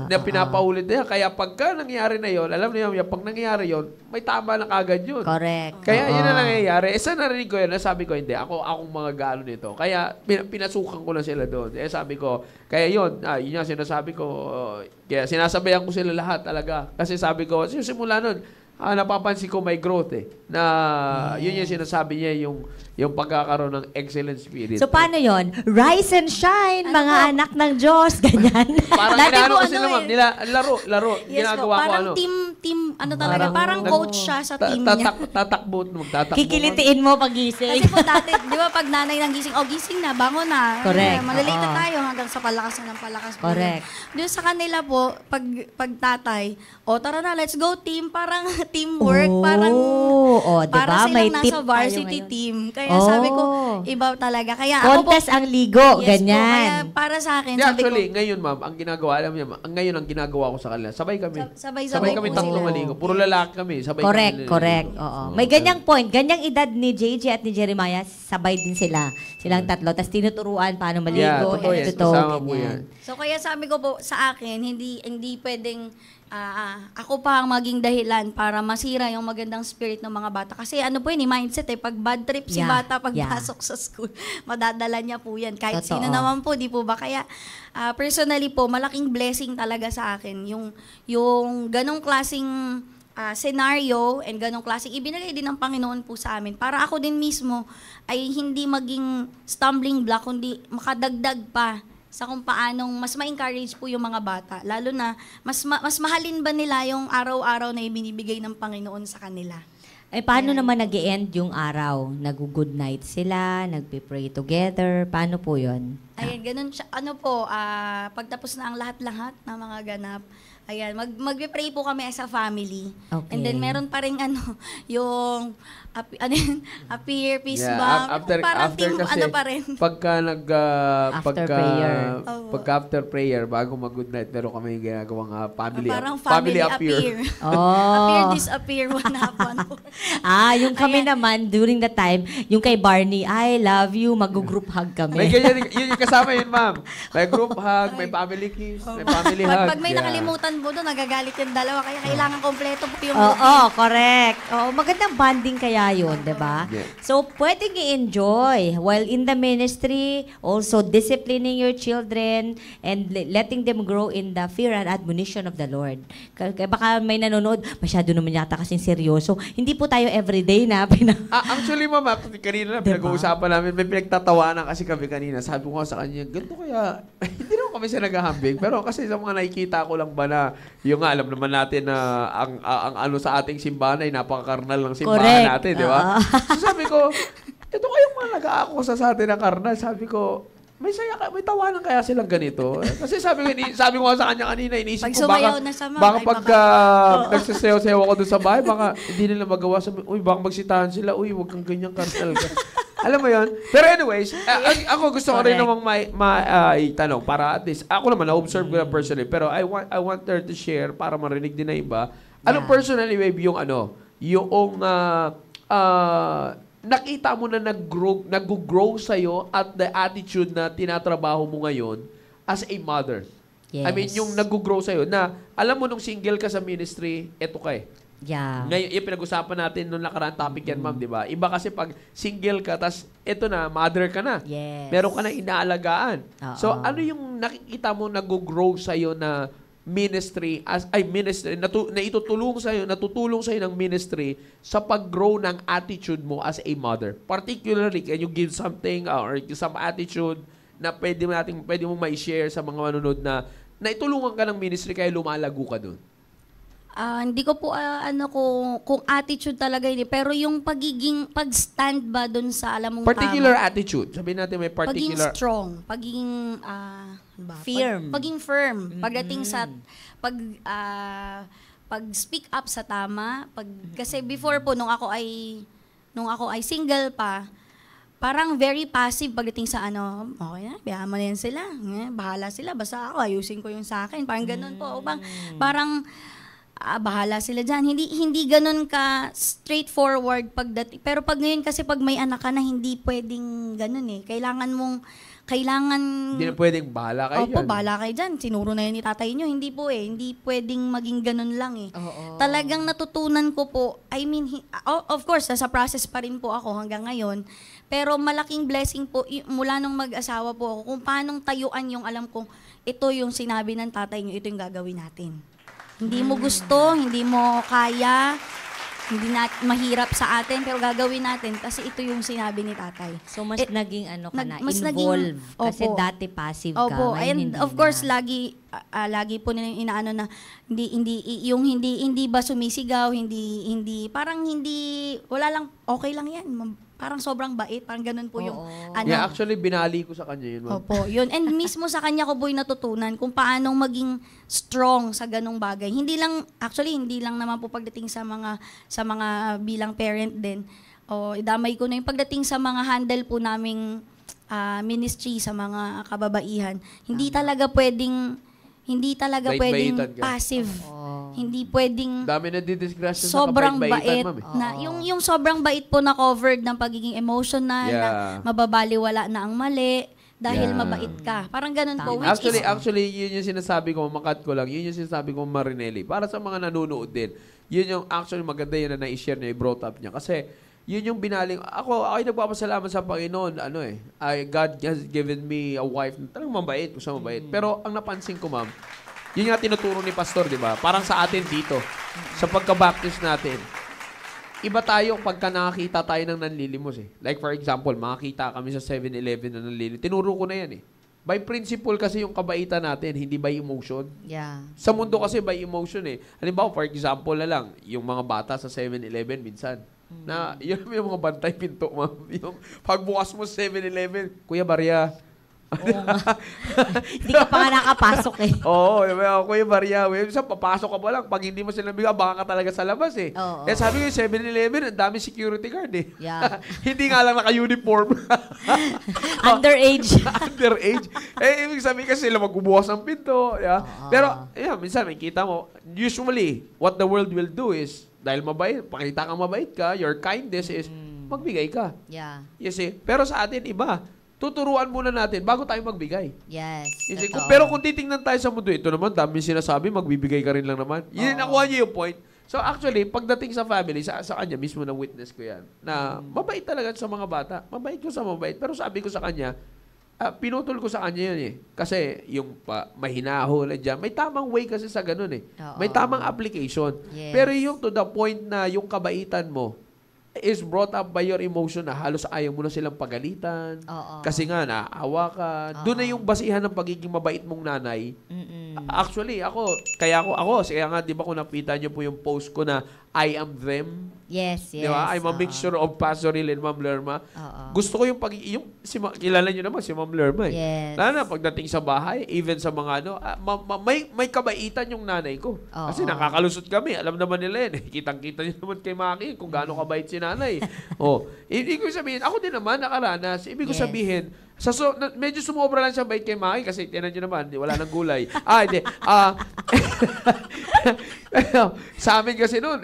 Na pinapaulit nila. Kaya pagka nangyari na yon, alam niyo Ma'am Yang, pag nangyari yon, may tama na kagad yun. Correct. Kaya Oo. yun na nangyayari. Saan narinig ko yun? Sabi ko, hindi. Akong mga galo nito. Kaya pinasukan ko na sila doon. Sabi ko, kaya yun yung sinasabi ko. Kaya sinasabayan ko sila lahat talaga. Kasi sabi ko, simula nun, napapansin ko may growth eh. Na yun yung sinasabi niya, yung pagkakaroon ng excellent spirit. So, paano yon? Rise and shine, Ano mga po? anak ng Diyos. Ganyan. Parang Dati inaano po, ko sila, ma'am. Laro. Yes Ginagawa po, ko parang team, Parang- parang coach siya sa team niya. Tatakbo. Kikilitiin mo pagising. Kasi po dati, di ba pag nanay nang gising, gising na, bangon na. Correct. Malilate na Oo. tayo hanggang sa palakas na ng palakas. po. Correct. Doon sa kanila po, pag tatay, tara na, let's go team, parang teamwork, parang diba? para silang May nasa tip tayo varsity ngayon. team. Kaya sabi ko, iba talaga. Kaya ako po, Contest ang ligo. yes po, kaya Ganyan. para sa akin, Hindi, sabi actually, ko, ngayon, ma'am, ang ginagawa, alam niyo, ngayon ang ginagawa ko sa kanila, sabay kami. sabay-sabay kami po tatlo sila. maligo. Puro lalaki kami. Sabay Correct, kami correct. naliligo. Oo. May ganyang point. Ganyang edad ni JJ at ni Jeremiah, sabay din sila. Silang tatlo. Tapos tinuturuan paano maligo. Yeah, totoo yan. head to toe, Kasama po ganyan. yan. So kaya sabi ko po sa akin, hindi pwedeng ako pa ang maging dahilan para masira yung magandang spirit ng mga bata. Kasi ano po yun, mindset pag bad trip si Yeah, bata pagpasok sa school, madadala niya po yan. Kahit Totoo. sino naman po, di po ba? Kaya personally po, malaking blessing talaga sa akin yung ganong klaseng scenario and ganong klaseng ibinigay din ng Panginoon po sa amin para ako din mismo ay hindi maging stumbling block, kundi makadagdag pa sa kung paanong mas ma-encourage po yung mga bata. Lalo na, mas mahalin ba nila yung araw-araw na ibinibigay ng Panginoon sa kanila. Eh, paano naman nag-e-end yung araw? Nag-good night sila, nagpe-pray together, paano po yun? Ayan, ganun siya. Ano po, pagtapos na ang lahat-lahat ng mga ganap, ayan, magbe-pray po kami as a family. Okay. And then meron pa rin yung appear, peace Yeah, bomb. Parang after team, kasi, pa rin. Pagka prayer. pagka after prayer, bago mag-good night, meron kami ginagawang Parang family appear. Appear, disappear, one hapon. Yung kami naman, during the time, yung kay Barney, I love you, mag-group hug kami. May ganyan, yun yung kasama yun, ma'am. May group hug, may family kiss, may family hug. Pag may nakalimutan mo doon, nagagalit yung dalawa. Kaya kailangan kompleto po yung Correct. Magandang bonding kaya yun, di ba? Yeah. So, pwedeng i-enjoy while in the ministry, also disciplining your children and letting them grow in the fear and admonition of the Lord. Kaya baka may nanonood, masyado naman yata kasing seryoso. Hindi po tayo everyday na Actually, mama, kanina na pinag-uusapan namin, may pinagtatawanan kasi kami kanina. Sabi ko nga sa kanya, ganito kaya, hindi naman kami siya naghahambing. Pero kasi sa mga nakikita ko lang ba na, yung nga, alam naman natin na ang ano sa ating simbahan ay napaka-karnal ng simbahan natin, di ba? So sabi ko, ito kayong mga nag-aakusa sa atin ng karnal. Sabi ko, may tawanan kaya silang ganito. Kasi sabi ko nga sa kanya kanina, iniisip ko baka pag nagsasayaw-sayaw ako doon sa bahay, baka hindi nila magawa. Uy, baka magsitahan sila. Uy, wag kang ganyang karnal ka. Alam mo yun? Pero anyways, ako gusto ko rin namang itanong para at least, ako naman, na-observe ko na personally, pero I want her to share para marinig din na iba. Ano personally, babe, yung nakita mo na nag-grow sa'yo at the attitude na tinatrabaho mo ngayon as a mother. Yes. I mean, yung nag-grow sa'yo na, alam mo nung single ka sa ministry, eto ka eh. Yeah. Ngayon, pinag-usapan natin nung nakaraan topic yan, ma'am, di ba? Iba kasi pag single ka, tas eto na, mother ka na. Yes. Meron ka na inaalagaan. Oo. So, ano yung nakikita mo nag-grow sa'yo na ministry, na itutulong sa'yo, natutulong sa'yo ng ministry sa pag-grow ng attitude mo as a mother? Particularly, can you give something or some attitude na pwede mo ma-share sa mga manunod na itulungan ka ng ministry kaya lumalago ka doon? Hindi ko po kung attitude talaga yun. Pero yung pag-stand ba dun sa alam mong particular tama. attitude. Sabihin natin may particular. Paging strong. Firm. Paging firm. Pagdating sa pag-speak up sa tama. Kasi before po, nung ako ay single pa, parang very passive pagdating sa okay na, biyahan mo na yan sila. Bahala sila. Basta ako, ayusin ko yung sa akin. Parang ganun po. Parang bahala sila dyan. Hindi ganun ka straightforward pagdating. Pero pag ngayon kasi pag may anak ka na, hindi pwedeng ganun eh. Hindi na pwedeng bahala kayo dyan. Bahala kayo dyan. Sinuro na yun ni tatay nyo. Hindi po eh. Hindi pwedeng maging ganun lang eh. Talagang natutunan ko po, of course, sa process pa rin po ako hanggang ngayon. Pero malaking blessing po mula nung mag-asawa po ako kung paanong tayuan yung alam kong ito yung sinabi ng tatay nyo, ito yung gagawin natin. Hindi mo gusto, hindi mo kaya, hindi mahirap sa atin, pero gagawin natin kasi ito yung sinabi ni tatay. So, mas naging mas involved. Kasi opo. dati passive ka. Opo. And of course, lagi po nila inaano na hindi ba sumisigaw, wala lang, okay lang yan. Parang sobrang bait, parang ganun po yung Yeah, actually, binali ko sa kanya yun, ma'am. Opo, yun. And mismo sa kanya ko po yung natutunan kung paanong maging strong sa ganung bagay. Hindi lang naman po pagdating sa mga bilang parent din. Idamay ko na yung pagdating sa mga handle po naming ministry sa mga kababaihan. Hindi talaga pwedeng passive. Hindi pwedeng dami na didisgrasya sobrang sa bait ma'am. Yung sobrang bait po na covered ng pagiging emotional, na mababaliwala na ang mali dahil mabait ka. Parang ganun po. Actually, yun yung sinasabi ko, makat ko lang, yun yung sinasabi ko, Marinelli. Para sa mga nanonood din, yun yung actually maganda yun na na-share niya, i-brought up niya. Kasi yun yung binaling, ako ay nagpapasalamat sa Panginoon, God has given me a wife na talagang mabait, gusto mabait. Pero ang napansin ko, ma'am, yun nga tinuturo ni Pastor, di ba? Parang sa atin dito. sa pagka-baptist natin, iba tayo pagka nakakita tayo ng nanlilimos eh. Like for example, makakita kami sa 7-Eleven na nanlilimos. Tinuro ko na yan eh. By principle kasi yung kabaitan natin, hindi by emotion. Yeah. Sa mundo kasi by emotion eh. Halimbawa, for example na lang, yung mga bata sa 7-Eleven minsan, na yun yung mga bantay pinto, ma'am. Yung pagbukas mo sa 7-Eleven, Kuya Barya. Hindi ka pa nga nakapasok eh. Oo, Kuya Barya. Minsan papasok ka pa lang, pag hindi mo sila bigyan, baka ka talaga sa labas eh. Oo. Kaya sabi ko yung 7-Eleven, ang dami security guard eh. Yeah. Hindi nga lang naka-uniform. Underage. Underage. Ibig sabihin kasi sila magbubukas ng pinto. Yeah. Pero, minsan may kita mo, usually, what the world will do is, dahil mabait, pakita kang mabait ka, your kindness is, magbigay ka. Yeah. You see? Pero sa atin, iba. Tuturuan muna natin bago tayo magbigay. Yes. You see? Totoo. Pero kung titingnan tayo sa mundo, ito naman, dami sinasabi, magbibigay ka rin lang naman. Yun, nakuha niyo yung point. So actually, pagdating sa family, sa kanya, mismo na witness ko yan, na mabait talaga sa mga bata. Mabait ko sa mabait. Pero sabi ko sa kanya, pinutol ko sa kanya yun eh. Kasi yung mahinaho na dyan, may tamang way kasi sa ganun eh. Oo. May tamang application. Yes. Pero yung to the point na yung kabaitan mo is brought up by your emotion na halos ayaw mo na silang pagalitan. Oo. Kasi nga, naaawa ka. Doon na yung basihan ng pagiging mabait mong nanay. Actually, kaya nga, di ba kung nakita niyo po yung post ko na I am them? Yes, yes. Di ba? I'm a mixture of Pastor Ril and Ma'am Lerma. Gusto ko yung kilala niyo naman si Ma'am Lerma eh. Yes. Lalo na pagdating sa bahay, even sa mga may kabaitan yung nanay ko. Kasi nakakalusot kami. Alam naman nila yan. Kitang-kita niyo naman kay Maki kung gaano kabait si nanay. Ibig ko sabihin, ako din naman nakaranas. Ibig ko sabihin, medyo sumobra lang siya bait kay Maki kasi tinan niyo naman, wala nang gulay. Hindi. Sa amin kasi noon,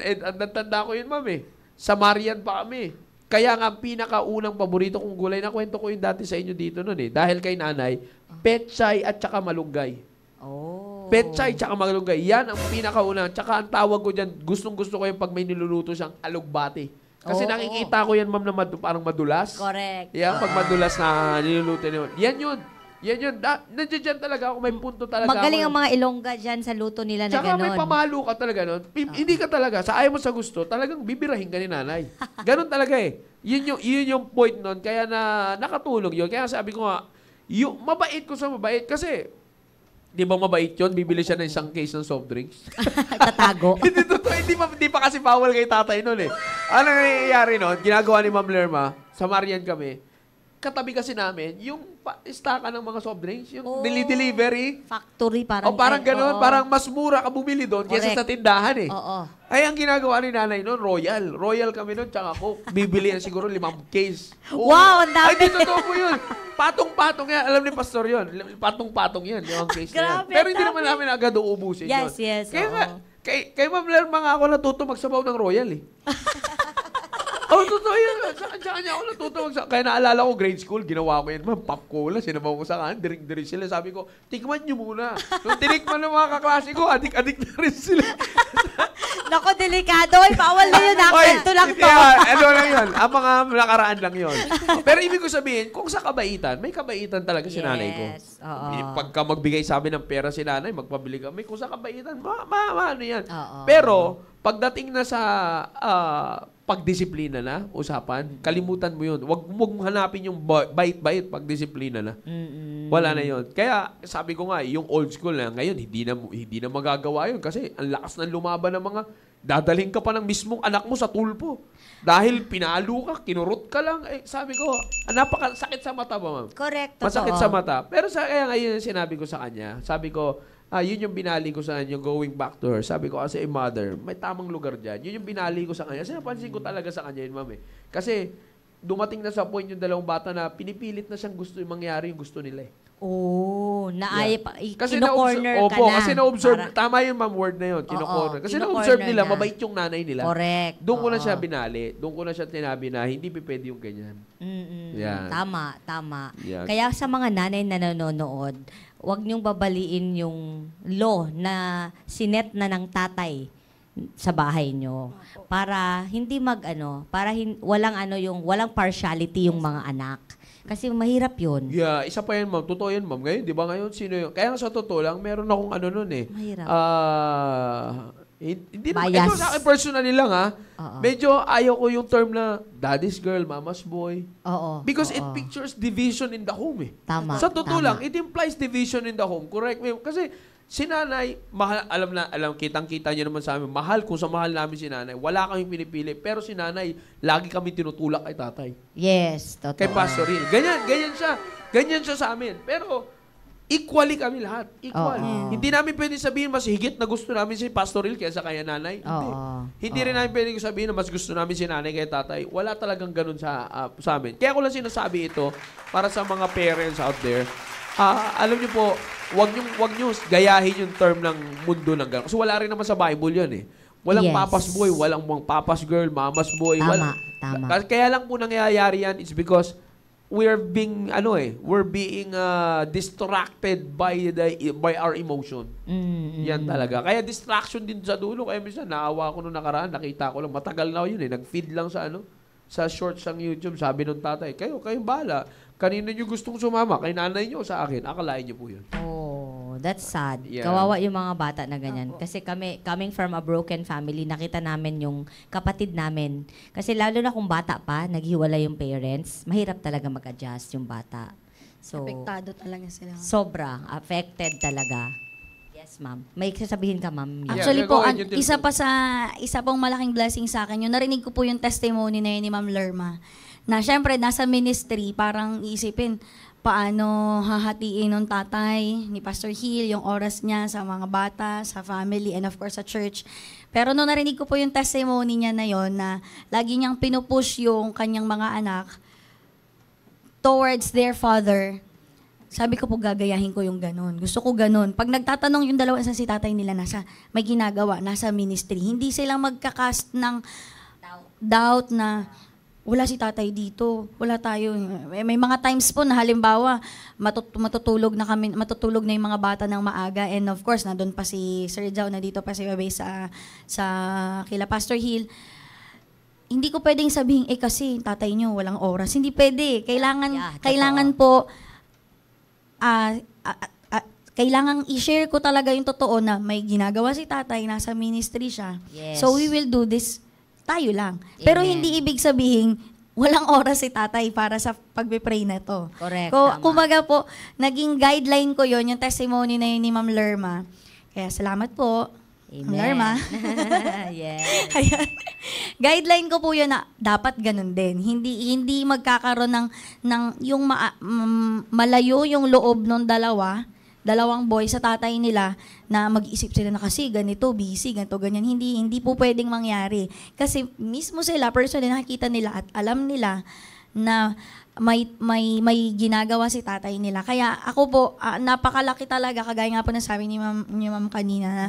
tanda ko yun, ma'am eh. Sa Marian pa kami. Kaya nga, pinakaunang paborito kong gulay, na kwento ko yung dati sa inyo dito noon eh. Dahil kay nanay, pechay at saka malunggay. Oh. Pechay at saka malunggay. Yan ang pinakaunang. Tsaka ang tawag ko dyan, gustong-gusto ko yung pag may niluluto siyang alugbati. Kasi nakikita ko yan, ma'am, na parang madulas. Correct. Yan, pag madulas na niluluto niyo. Yan yun. Nandiyan dyan talaga ako. May punto talaga Magaling ako. ang mga Ilongga dyan sa luto nila na Tsaka gano'n. may pamalo ka talaga nun. Hindi ka talaga, sa ayaw mo sa gusto, talagang bibirahin ka ni nanay. Ganon talaga eh. Yun yung point nun. Kaya nakatulong yun. Kaya sabi ko nga, mabait ko sa mabait. Kasi, di ba mabait yun? Bibili siya ng isang case ng soft drinks. Tatago. Hindi totoo. Hindi pa kasi bawal kay tatay nun eh. Ano nangyayari nun? Ginagawa ni Ma'am Lerma, sa Marian kami, katabi kasi namin, yung istaka ng mga soft drinks, yung delivery. Factory parang. Parang gano'n, parang mas mura ka bumili doon kaysa sa tindahan eh. Oo. Ay, ang ginagawa ni nanay noon, Royal. Royal kami noon, tsaka Coke. Bibili yan siguro 5 case. Wow, ang dami. Ay, di totoo po yun. Patong-patong yan. Alam ni Pastor yun. Patong-patong yan, 5 case na yan. Grabe, Pero hindi ang naman dami. namin agad uubusin yun. Yes, Kaya oo. nga, kay Ma'am Lerma nga ako natuto magsabaw ng Royal eh. Totoo yun. Sa kanya ako natuto kaya naalala ko, grade school, ginawa ko yan, ma'am, pop cola, sinabaw ko sa kanan, diring-diring sila. Sabi ko, tikman nyo muna. Nung tinikman ng mga kaklase ko, adik-adik na rin sila. Nako, delikado. Ay, bawal na yun. Ito lang to. Ano lang yun. Ang mga nakaraan lang yun. Pero ibig ko sabihin, kung sa kabaitan, may kabaitan talaga si nanay ko. Oo. Pagka magbigay sa amin ng pera si nanay, magpabili kami. Kung sa kabaitan, ano yan. Oo. Pero, pagdating na sa pagdisiplina na, usapan, kalimutan mo yun. Huwag mong hanapin yung bait-bait pagdisiplina na. Wala na yun. Kaya, sabi ko nga, yung old school na ngayon, hindi na magagawa yun kasi ang lakas ng lumaban ng mga dadaling ka pa ng mismong anak mo sa tulpo. Dahil pinalo ka, kinurot ka lang. Sabi ko, napakasakit sa mata ba, ma'am? Correct. Masakit sa mata. Pero kaya ngayon sinabi ko sa kanya, sabi ko, yun yung binali ko sa kanya, going back to her. Sabi ko, as a mother, may tamang lugar dyan. Yun yung binali ko sa kanya. Kasi napansin ko talaga sa kanya yun, ma'am eh. Kasi dumating na sa point yung dalawang bata na pinipilit na siyang mangyari yung gusto nila eh. Kasi kino-corner ka na. Kasi na-observe, tama yung ma'am word na yun, kino-corner. Kasi na-observe nila, na. Mabait yung nanay nila. Correct. Doon ko na siya binali. Doon ko na siya tinabi na hindi pwede yung ganyan. Yan. Tama. Yan. Kaya sa mga nanay na nanonood, huwag niyong babaliin yung law na sinet na ng tatay sa bahay nyo para hindi walang partiality yung mga anak. Kasi mahirap yun. Yeah, isa pa yan, ma'am. Totoo yan, ma'am. Ngayon, di ba ngayon, sino yun? Kaya sa totoo lang, meron akong ano nun eh. Mahirap. Hindi naman, Bias. ito sa akin personally lang Oo. medyo ayaw ko yung term na daddy's girl, mama's boy. Oo. Because oo. it pictures division in the home Tama. Sa totoo tama. lang, it implies division in the home. Correct me. Kasi si nanay, mahal, kitang-kita niyo naman sa amin, mahal kung sa mahal namin si nanay, wala kaming pinipili. Pero si nanay, lagi kami tinutulak kay tatay. Yes, totoo. Kay Pastor Hill. Ganyan siya. Ganyan siya sa amin. Pero, equally kami lahat. Equal. Oo. Hindi namin pwede sabihin mas higit na gusto namin si Pastor Hill kaysa kaya nanay. Hindi. Oo. Hindi rin namin pwede sabihin na mas gusto namin si nanay kaya tatay. Wala talagang ganun sa amin. Kaya ko lang sinasabi ito para sa mga parents out there. Alam niyo po, wag niyo gayahin yung term ng mundo ng gano'n. Kasi wala rin naman sa Bible yun Walang Yes. papa's boy, walang papa's girl, mama's boy. Tama, tama. Kaya lang po nangyayari yan is because we're being distracted by our emotion. Yan talaga. Kaya distraction din sa dulo. Kaya minsan naawa ko nung nakaraan, nakita ko lang matagal na yun nag-feed lang sa shorts ng YouTube. Sabi nung tatay, kayong bahala. Kanina nyo gustong sumama, kay nanay nyo sa akin. Akalain nyo po yun. Oh, that's sad. Yeah. Kawawa yung mga bata na ganyan. Kasi kami, coming from a broken family, nakita namin yung kapatid namin. Kasi lalo na kung bata pa, naghiwalay yung parents, mahirap talaga mag-adjust yung bata. So, Apektado talaga sila. sobra. Affected talaga. Yes, ma'am. May sasabihin ka, ma'am. Yeah, Actually po, go ahead, you isa pong malaking blessing sa akin, yung narinig ko po yung testimony na yun ni Ma'am Lerma, na syempre, nasa ministry, parang isipin, paano hahatiin ng tatay ni Pastor Hill yung oras niya sa mga bata, sa family, and of course sa church. Pero nung narinig ko po yung testimony niya na yon na lagi niyang pinupush yung kanyang mga anak towards their father, sabi ko po gagayahin ko yung ganun. Gusto ko ganun. Pag nagtatanong yung dalawa, si tatay nila may ginagawa, nasa ministry, hindi silang magkakast ng doubt na wala si tatay dito, wala tayo. May mga times po na halimbawa, matutulog na yung mga bata ng maaga, and of course, nandun pa si Sir Jao, na dito pa si Babay sa kila Pastor Hill. Hindi ko pwedeng sabihin, kasi tatay nyo, walang oras. Hindi pwede. Kailangan po, kailangan i-share ko talaga yung totoo na may ginagawa si tatay, nasa ministry siya. Yes. So we will do this tayo lang. Pero Amen. hindi ibig sabihin, walang oras si tatay para sa pagpipray na to. Correct, tama. Kumbaga po, naging guideline ko yon yung testimony na yun ni Ma'am Lerma. Kaya salamat po, Ma'am Amen. Lerma. Yes. Ayan. Guideline ko po yun na dapat ganun din. Hindi magkakaroon ng yung malayo yung loob ng dalawang boy sa tatay nila na mag-isip sila na kasi ganito, busy, ganito, ganyan. Hindi po pwedeng mangyari. Kasi mismo sila, personally, nakikita nila at alam nila na may ginagawa si tatay nila. Kaya ako po, napakalaki talaga, kagaya nga po na sabi ni ma'am kanina, na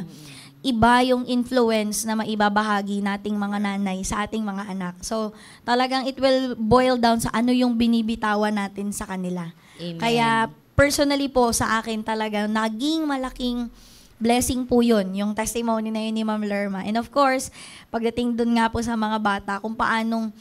iba yung influence na maibabahagi nating mga nanay sa ating mga anak. So, talagang it will boil down sa ano yung binibitawan natin sa kanila. Amen. Kaya, personally po, sa akin talaga, naging malaking blessing po yun, yung testimony na yun ni Ma'am Lerma. And of course, pagdating dun nga po sa mga bata, kung paano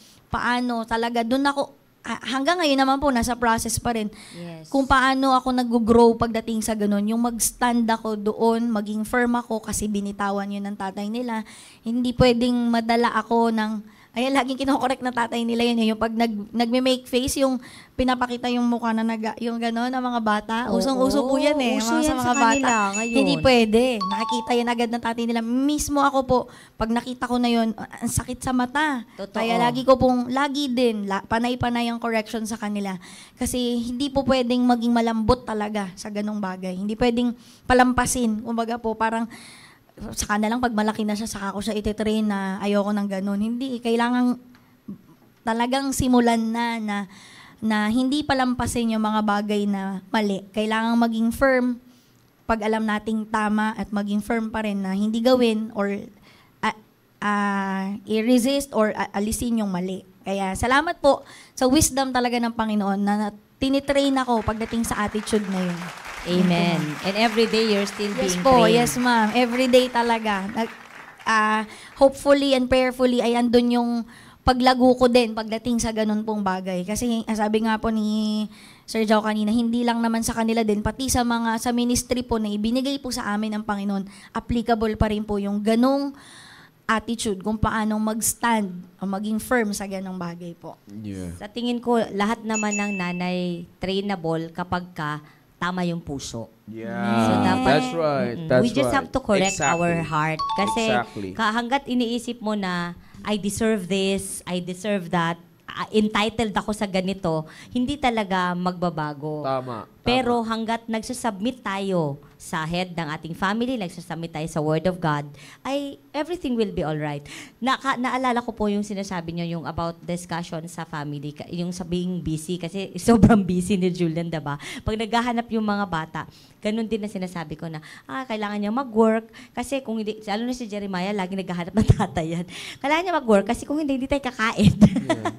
talaga, dun ako, hanggang ngayon naman po, nasa process pa rin. Yes. Kung paano ako nag-grow pagdating sa ganun, yung mag-stand ako doon, maging firm ako kasi binitawan yun ng tatay nila. Hindi pwedeng madala ako ng, laging kinokorek na tatay nila yun. Yung pag nagme-make face, yung pinapakita yung mukha na yung gano'n ng mga bata. Oo, Usong-uso po yan uso yan mga sa kanila ngayon. Hindi pwede. Nakikita yan agad ng tatay nila. Mismo ako po, pag nakita ko na yun, ang sakit sa mata. Totoo. Kaya lagi din, panay-panay ang correction sa kanila. Kasi hindi po pwedeng maging malambot talaga sa ganong bagay. Hindi pwedeng palampasin. Kumbaga po, parang saka na lang pag malaki na siya, saka ko siya ititrain na ayoko ng ganun. Hindi, kailangan talagang simulan na hindi palampasin yung mga bagay na mali. Kailangan maging firm pag alam nating tama at maging firm pa rin na hindi gawin or i-resist or alisin yung mali. Kaya salamat po sa wisdom talaga ng Panginoon na tinitrain ako pagdating sa attitude na yun. Amen. And every day you're still Yes being po, trained. yes ma'am. Every day talaga. Hopefully and prayerfully ay andun yung paglago ko din pagdating sa ganun pong bagay. Kasi sabi nga po ni Sir Joe kanina, hindi lang naman sa kanila din, pati sa ministry po na ibinigay po sa amin ng Panginoon, applicable pa rin po yung ganong attitude kung paano mag-stand o maging firm sa ganong bagay po. Yeah. Sa tingin ko, lahat naman ng nanay trainable kapag tama yung puso. Yeah. So, dapat, That's right. That's we just right. have to correct Exactly. our heart. Kasi Exactly. hanggat iniisip mo na, I deserve this, I deserve that, entitled ako sa ganito, hindi talaga magbabago. Tama. Pero hanggat nagsusubmit tayo sa head ng ating family, nagsusubmit tayo sa Word of God, ay everything will be alright. Naalala ko po yung sinasabi niyo, yung about discussion sa family, yung sa being busy, kasi sobrang busy ni Julian, diba? Pag naghahanap yung mga bata, ganun din na sinasabi ko na, kailangan niya mag-work, kasi kung hindi, lalo na si Jeremiah, lagi naghahanap ng tatay yan. Kailangan niya mag-work, kasi kung hindi tayo kakain. Yeah.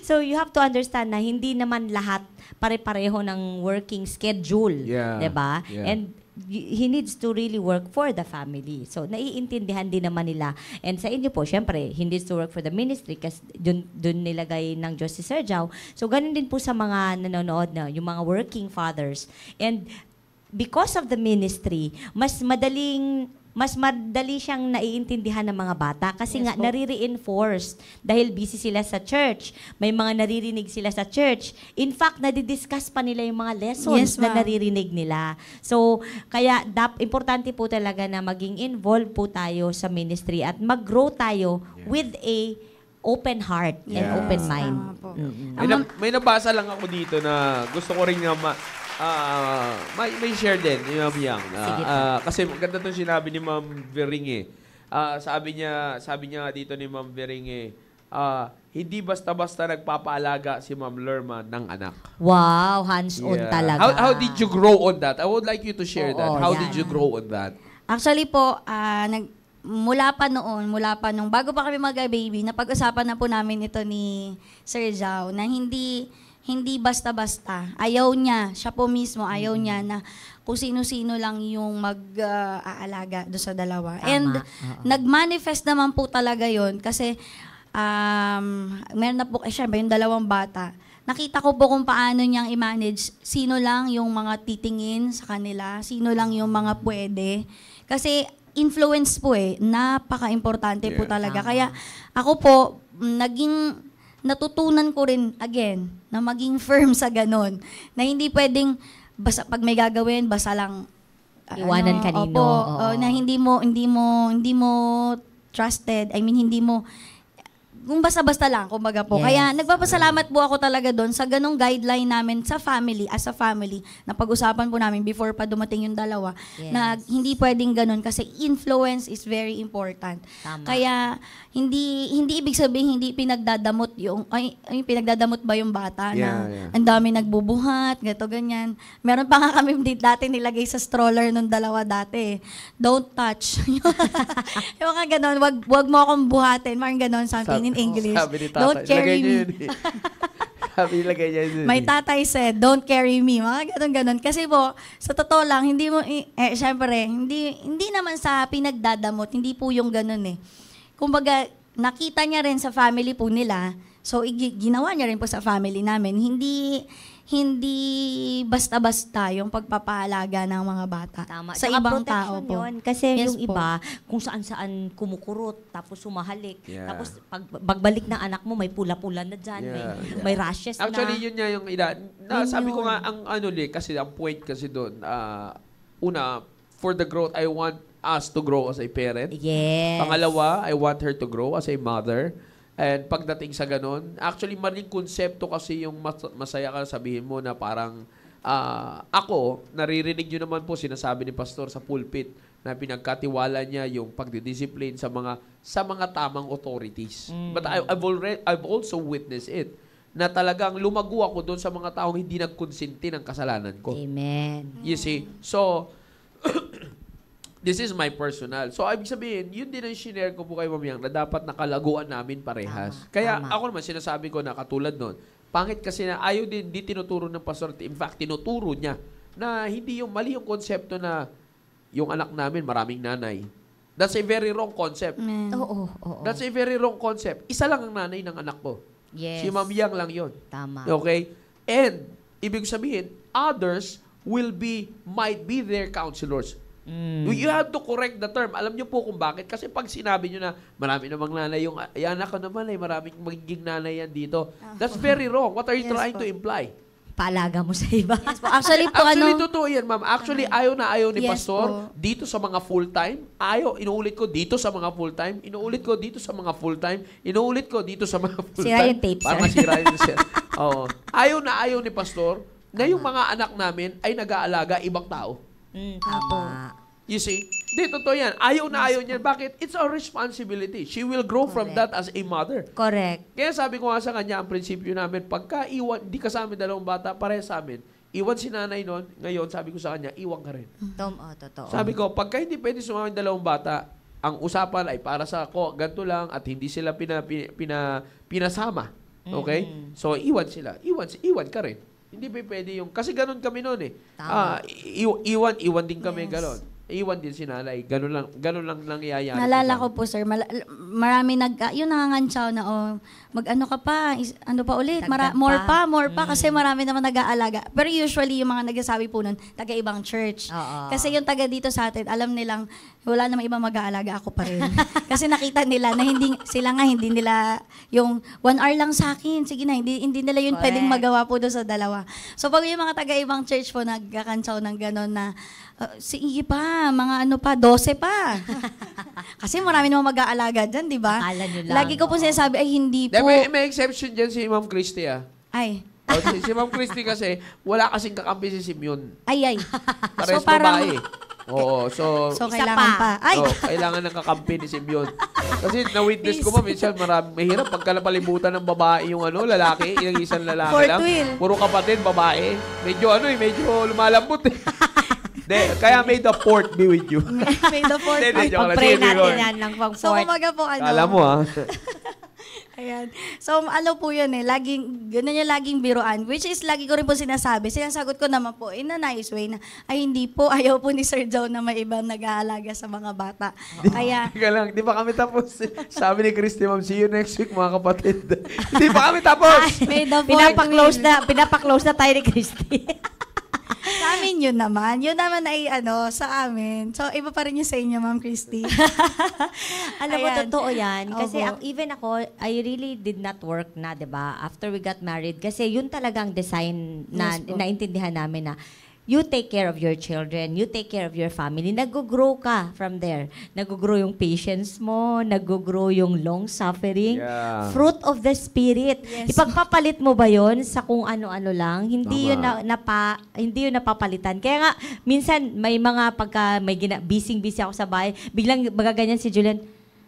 So you have to understand na hindi naman lahat pare-pareho ng working schedule, Yeah. 'di ba? Yeah. And he needs to really work for the family. So naiintindihan din naman nila. And sa inyo po, syempre, he needs to work for the ministry kasi dun nilagay ng Diyos si Sir Jao. So ganun din po sa mga nanonood na, yung mga working fathers. And because of the ministry, mas madali siyang naiintindihan ng mga bata kasi Yes nga po. nare-reinforce dahil busy sila sa church. May mga naririnig sila sa church. In fact, nadidiscuss pa nila yung mga lessons Yes, na ma'am. naririnig nila. So, kaya importante po talaga na maging involved po tayo sa ministry at mag-grow tayo with a open heart and Yeah. open mind. Tama po. May nabasa lang ako dito na gusto ko rin na may share din ni Ma'am Yang. Sige po. Kasi maganda itong sinabi ni Ma'am Veringe. Sabi niya dito ni Ma'am Veringe, hindi basta-basta nagpapaalaga si Ma'am Lerma ng anak. Wow, hands-on Yeah. talaga. How did you grow on that? I would like you to share that. Oo, How yan. did you grow on that? Actually po, mula pa nung bago pa kami mag-baby, napag-usapan na po namin ito ni Sir Jao na hindi basta-basta. Ayaw niya, siya po mismo, ayaw niya na kung sino-sino lang yung mag-aalaga doon sa dalawa. Tama. And Oo. nag-manifest naman po talaga yon kasi meron na po, syempre, yung dalawang bata. Nakita ko po kung paano niyang i-manage sino lang yung mga titingin sa kanila, sino lang yung mga pwede. Kasi influence po napaka-importante po Yeah. talaga. Tama. Kaya ako po, natutunan ko rin, again, na maging firm sa ganon. Na hindi pwedeng, basta pag may gagawin, basta lang, Iwanan kanino. Opo, Oo. na hindi mo trusted, hindi mo, kung basta-basta lang, kumbaga po. Yes. Kaya nagpapasalamat po ako talaga doon sa ganong guideline namin sa family, as a family, na pag-usapan po namin before pa dumating yung dalawa, Yes. na hindi pwedeng ganon kasi influence is very important. Tama. Kaya hindi ibig sabihin hindi pinagdadamot pinagdadamot ba yung bata na Yeah. ang dami nagbubuhat, gato ganyan. Meron pa nga kami dati nilagay sa stroller nung dalawa dati. Don't touch. Yung mga ganon, wag mo akong buhatin, parang ganon, something in English. Sabi ni tatay, Don't carry ilagay niya me. yun eh. Sabi ilagay niya yun eh. My tatay said, don't carry me. Mga ganon. Kasi po, sa totoo lang, hindi mo, syempre, hindi naman sa pinagdadamot, hindi po yung ganon eh. Kumbaga, nakita niya rin sa family po nila, so ginawa niya rin po sa family namin. Hindi basta-basta yung pagpapahalaga ng mga bata. Tama. Sa Tsaka ibang protection tao po. yun. Kasi Yes yung po. iba, kung saan-saan kumukurot, tapos sumahalik. Yeah. Tapos pagbalik ng anak mo, may pula-pula na dyan, Yeah. may rashes Actually, na. yun nga yung sabi ko nga, ang kasi ang point kasi doon, una, for the growth, I want us to grow as a parent. Yes. Pangalawa, I want her to grow as a mother. And pagdating sa ganun, actually, maling konsepto kasi yung masaya ka sabihin mo na parang, ako, naririnig nyo naman po, sinasabi ni Pastor sa pulpit, na pinagkatiwala niya yung pagdidiscipline sa mga tamang authorities. But I've also witnessed it, na talagang lumago ako doon sa mga taong hindi nagkonsinti ng kasalanan ko. Amen. You see? So, this is my personal. So, ibig sabihin, yun din ang shinare ko po kay Ma'am Yang na dapat nakalaguan namin parehas. Tama, Kaya tama. ako naman, sinasabi ko na katulad nun, pangit kasi na ayaw din, di tinuturo ng pastor. In fact, tinuturo niya na hindi yung mali yung konsepto na yung anak namin, maraming nanay. That's a very wrong concept. Oo. That's a very wrong concept. Isa lang ang nanay ng anak ko. Yes. Si Ma'am Yang lang yon. Tama. Okay? And ibig sabihin, others might be their counselors. You have to correct the term. Alam niyo po kung bakit. Kasi pag sinabi niyo na marami namang nanay yung anak ko naman ay maraming magiging nanay yan dito. That's very wrong. What are you trying to imply? Paalaga mo sa iba. Yes po. Actually po, Actually, totoo yan, ma'am. Actually, ayaw na ayaw ni Yes Pastor po. dito sa mga full-time. Inuulit ko dito sa mga full-time. Inuulit ko dito sa mga full-time. Inuulit ko dito sa mga full-time. Sira yung tape, Para sir. masira yung sir. Oo. Ayaw na ayaw ni Pastor na yung mga anak namin ay nag-aalaga ibang tao. Tama. You see? Di, totoo yan. Ayaw na ayaw niya. Bakit? It's our responsibility. She will grow from that as a mother. Correct. Kaya sabi ko nga sa kanya, ang prinsipyo namin, pagka iwan, di ka sa amin dalawang bata, pareha sa amin. Iwan si nanay noon, ngayon sabi ko sa kanya, iwan ka rin. Totoo. Sabi ko, pagka hindi pwede sumama yung dalawang bata, ang usapan ay para sa ganito lang at hindi sila pinasama. Okay? So, iwan sila. Iwan ka rin. Hindi pa pwede yung, kasi ganun kami noon eh. Tama. Iwan din kami Yes. ganun. Iwan din si nanay. Ganun lang nangyayari. Nalala ko po, sir, marami yung nangangantsaw na, mag-ano ka pa, ano pa ulit, Dagdag more pa, kasi marami naman nag-aalaga. Pero usually, yung mga nagsasabi po nun, taga-ibang church. Oo. Kasi yung taga dito sa atin, alam nilang, wala namang ibang mag-aalaga, ako pa rin. Kasi nakita nila na hindi nila, yung 1 hour lang sa akin, sige na, hindi nila yun Correct. pwedeng magawa po doon sa dalawa. So, pag yung mga taga-ibang church po, nagkakantsaw ng gano'n na, sige pa, mga 12 pa. Kasi marami namang mag-aalaga dyan, di ba? Akala nyo lang. Lagi ko po sinasabi, ay hindi po. May exception dyan si Ma'am Christy Ay, si Ma'am Christy kasi, wala kasing kakampi si Simeon. ay. Pares parang- babae. Oo, so So, Isa kailangan pa. pa. Ay, kailangan ng kakampi ni Simeon. Kasi na-witness ko ba, minsan mahirap pagka napalibutan ng babae yung lalaki, yung isang lalaki Fourth lang. wheel. Puro kapatid, babae. Medyo lumalambot eh. Kaya may the fourth be with you. may the fourth. Hindi, joke lang. Pag-pray Sige, natin Lord. yan ng So, pang-fourth. kumaga po, Kala mo Ayan. So, ano po yun ganun yung laging biruan. Which is, lagi ko rin po sinasabi. Sinasagot ko naman po, in a nice way, na, ay hindi po, ayaw po ni Sir Joe na may ibang nag-aalaga sa mga bata. Kaya, Teka lang, di pa kami tapos. Sabi ni Christy, Ma'am, see you next week, mga kapatid. Di pa kami tapos. may the fourth Pinapaklose na tayo ni Christy. sa amin yun naman. Yun naman ay sa amin. So, iba pa rin yung sa inyo, Ma'am Christy. Alam mo, Ayan. totoo yan. Kasi Opo. even ako, I really did not work na, di ba? After we got married. Kasi yun talagang design na Yes po. naintindihan namin na you take care of your children, you take care of your family, nag-grow ka from there. Nag-grow yung patience mo, nag-grow yung long suffering, Yeah. fruit of the Spirit. Yes. Ipagpapalit mo ba yon sa kung ano-ano lang? Hindi Tama. hindi yun napapalitan. Kaya nga, minsan may mga pagka busy ako sa bahay, biglang magaganyan si Julian,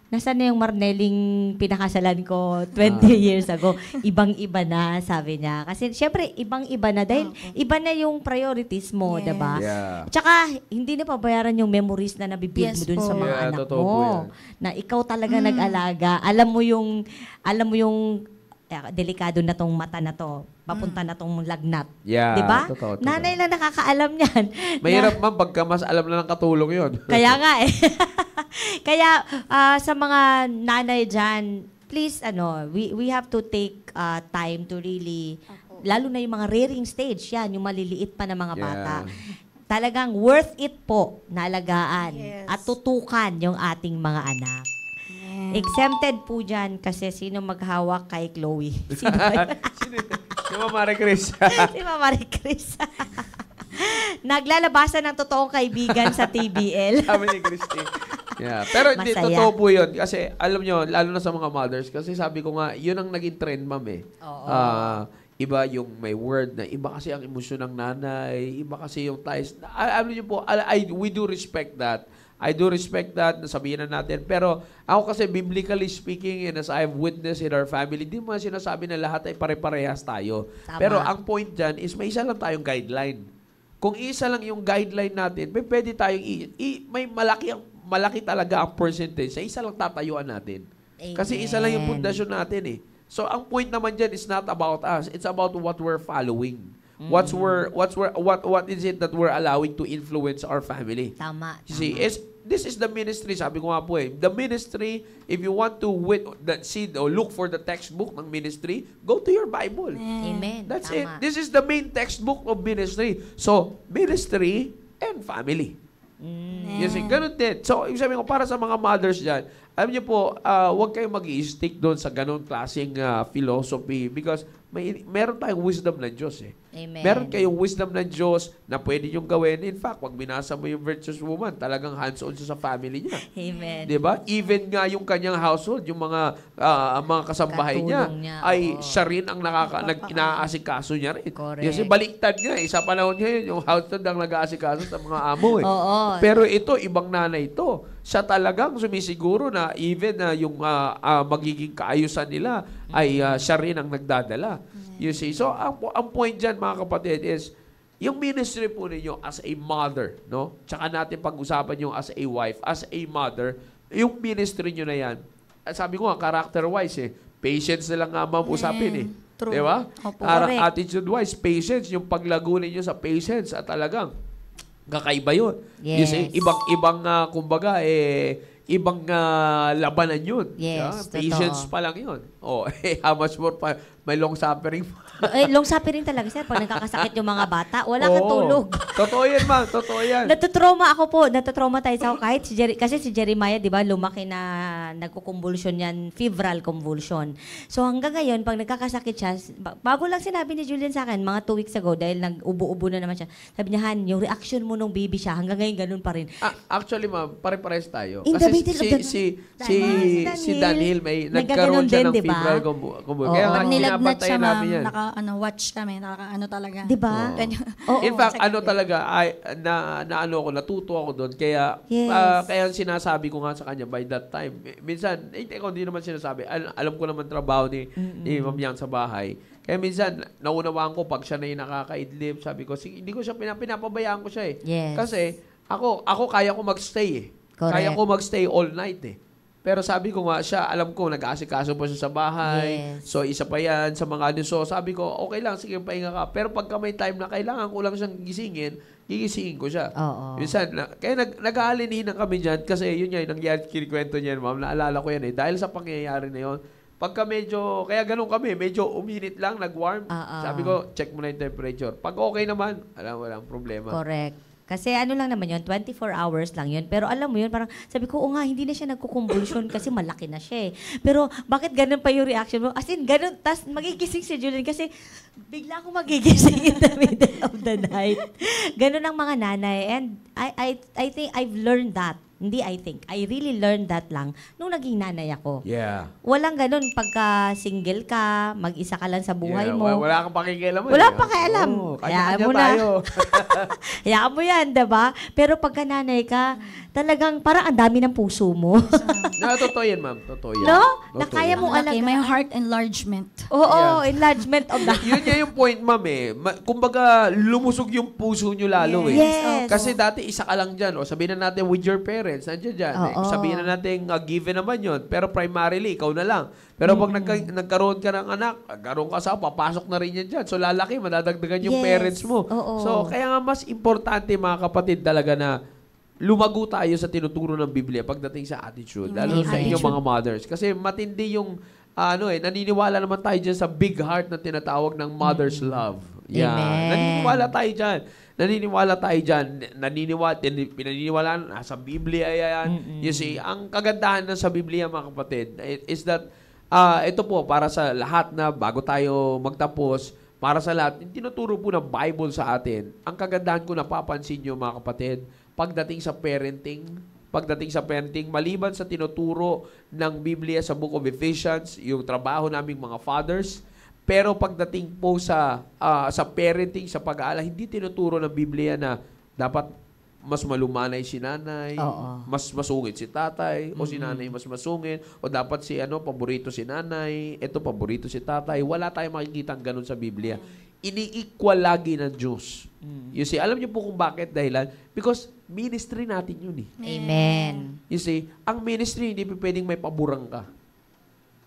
nasaan na yung Marneling pinakasalan ko 20 years ago? Ibang-iba na, sabi niya. Kasi syempre, ibang-iba na dahil iba na yung priorities mo, Yes. diba? Yeah. Tsaka, hindi na pabayaran yung memories na nabibuild mo Yes dun sa po. mga Yeah, anak totoo po mo. yan. Na ikaw talaga nag-alaga. Alam mo yung delikado na tong mata na to. Papunta na tong lagnat. Yeah, Diba? totoo. Nanay lang nakakaalam niyan. Mahirap, Ma'am, pagka mas alam na ng katulong yun. Kaya nga eh. Kaya sa mga nanay dyan, please, we have to take time to really, lalo na yung mga rearing stage, yan, yung maliliit pa na mga bata. Talagang worth it po na alagaan Yes. at tutukan yung ating mga anak. Exempted po dyan kasi sino maghawak kay Chloe? Sino ba yun? Si Ma'am Marie Chris. Si Mama Marie Chris. Naglalabasan ng totoong kaibigan sa TBL. Sabi ni Christy. Yeah. Pero hindi, Masaya. totoo po yun. Kasi alam nyo, lalo na sa mga mothers, kasi sabi ko nga, yun ang naging trend, Ma'am eh. Oo. Iba yung may word na iba kasi ang emosyon ng nanay, iba kasi yung ties. Alam nyo po, we do respect that. I do respect that, nasabihin na natin. Pero ako kasi biblically speaking, and as I've witnessed in our family, di mo sinasabi na lahat ay pare-parehas tayo. Tama. Pero ang point dyan is may isa lang tayong guideline. Kung isa lang yung guideline natin, pwede tayong may malaki talaga ang percentage sa isa lang tatayuan natin. Kasi isa lang yung Amen. pundasyon natin eh. So ang point naman dyan is not about us. It's about what we're following. What is it that we're allowing to influence our family? Tama. You see, this is the ministry, sabi ko nga po the ministry, if you want to see or look for the textbook ng ministry, go to your Bible. Amen. That's Tama. it. This is the main textbook of ministry. So, ministry and family. Yes, ganun din. So, ibig sabihin ko, para sa mga mothers dyan, alam niyo po, huwag kayong mag-i-stick doon sa ganun klaseng philosophy because meron tayong wisdom ng Diyos Amen. Meron kayong wisdom ng Diyos na pwede niyong gawin. In fact, pag binasa mo yung Virtuous Woman, talagang hands-on siya sa family niya. Amen. Diba? Even nga yung kanyang household, yung mga kasambahay niya, Katulong niya, ay oo. siya rin ang inaasikaso niya rin. Correct. Kasi baliktad nga. Sa panahon niya yun, yung household ang nag-aasikaso sa mga amo. Oo. Pero ito, ibang nanay ito. Siya talagang sumisiguro na even na yung magiging kaayusan nila ay siya rin ang nagdadala. You see? So, ang point dyan, mga kapatid, is yung ministry po ninyo as a mother, no? Tsaka natin pag-usapan yung as a wife, as a mother, yung ministry nyo na yan, sabi ko nga, character-wise patience na lang nga ma'am usapin True. Di ba? Opo. Correct. Attitude-wise, patience, yung paglago ninyo sa patience, at talagang kakaiba yun. You Yes. see, ibang kumbaga, ibang labanan yun. Yes, Patience totoo. pa lang yun. How much more pa, may long suffering pa. Long suffering talaga, sir. Pag nagkakasakit yung mga bata, wala kang tulog. Totoo yan, ma'am. Totoo yan. Natutrauma ako po. Natutraumatize ako kahit kasi si Jeremiah, di ba, lumaki na nagkukumbulsyon yan, febrile convulsion. So hanggang ngayon, pag nagkakasakit siya, bago lang sinabi ni Julian sa akin, mga 2 weeks ago, dahil nag-ubo-ubo na naman siya, sabi niya, Han, yung reaction mo nung baby siya, hanggang ngayon ganun pa rin. Actually, ma'am, pare-pares tayo. In the middle of the si Daniel, may Nagkaganon nagkaroon siya din, ng di ba? febrile convulsion. Oo. Kaya nga, Pag nilagnat siya, binabantayan namin ma'am, yan. watch kami, talaga, Di ba? Oo. In fact, talaga, natuto ako doon. Kaya, Yes. kaya sinasabi ko nga sa kanya by that time. Minsan, hindi naman sinasabi. Alam ko naman trabaho ni Ma'am Yang sa bahay. Kaya minsan, naunawaan ko pag siya na yung nakakaidlip, sabi ko, hindi ko siya pinapabayaan ko siya Yes. Kasi, ako kaya ko magstay Correct. Kaya ko magstay all night Pero sabi ko nga, siya, alam ko, nag-aasikaso pa siya sa bahay. Yes. So, isa pa yan sa mga So, sabi ko, okay lang, sige, pahinga ka. Pero pagka may time na kailangan ko lang siyang gisingin, gigisingin ko siya. Oo. Minsan, kaya nag-aalinihin kami dyan kasi yun yung nangyari, kinikwento niya, ma'am, naalala ko yan Dahil sa pangyayari na yun, pagka medyo, kaya ganun kami, medyo uminit lang, nag-warm. Sabi ko, check mo na yung temperature. Pag okay naman, walang problema. Correct. Kasi ano lang naman yun, 24 hours lang yun. Pero alam mo yun, parang sabi ko, nga, hindi na siya nagkukumbulsyon kasi malaki na siya Pero bakit ganun pa yung reaction mo? As in, ganun, tas magigising si Julian kasi bigla ako magigising in the middle of the night. Ganun ang mga nanay. And I think I've learned that. Hindi I really learned that lang nung naging nanay ako. Yeah. Walang ganun pagka single ka, mag-isa ka lang sa buhay Yeah, mo. wala kang pakikialam. Wala pa pakialam. Kaya Hayaan mo na. tayo. Hayaan mo yan, diba? Pero pagka nanay ka, talagang parang ang dami ng puso mo. Totoo yan, ma'am. Totoo yan. No? Totoo Na kaya yan. mong Malaki, may heart enlargement. Oo, enlargement of the Yun nga yung point, ma'am Kumbaga, lumusog yung puso nyo lalo Yes. Kasi dati isa ka lang dyan. O sabihin na natin with your parents, nandiyan dyan. Oo. Sabihin na natin, given naman yun. Pero primarily, ikaw na lang. Pero pag nagkaroon ka ng anak, nagkaroon ka sa papasok na rin yan dyan. So lalaki, madadagdagan yung Yes. parents mo. Oo. So kaya nga mas importante, mga kapatid, talaga na lumago tayo sa tinuturo ng Biblia pagdating sa attitude. Lalo sa inyong mga mothers. Kasi matindi yung naniniwala naman tayo dyan sa big heart na tinatawag ng mother's love. Yeah. Amen. Naniniwala tayo dyan. Pinaniniwalaan sa Biblia yan. You see, ang kagandahan sa Biblia, mga kapatid, is that ito po, para sa lahat na bago tayo magtapos, para sa lahat, yung tinuturo po ng Bible sa atin, ang kagandahan ko napapansin nyo, mga kapatid, pagdating sa parenting, maliban sa tinuturo ng Biblia sa Book of Ephesians, yung trabaho naming mga fathers, pero pagdating po sa parenting, sa pag-aalala, hindi tinuturo ng Biblia na dapat mas malumanay si nanay, Oo. mas masungit si tatay, o si nanay mas masungit, o dapat paborito si nanay, ito paborito si tatay. Wala tayong makikita ganun sa Biblia. Ini-equal lagi ng Diyos. You see, alam niyo po kung bakit dahilan? Because ministry natin yun Amen. You see, ang ministry, hindi pwedeng may paburang ka.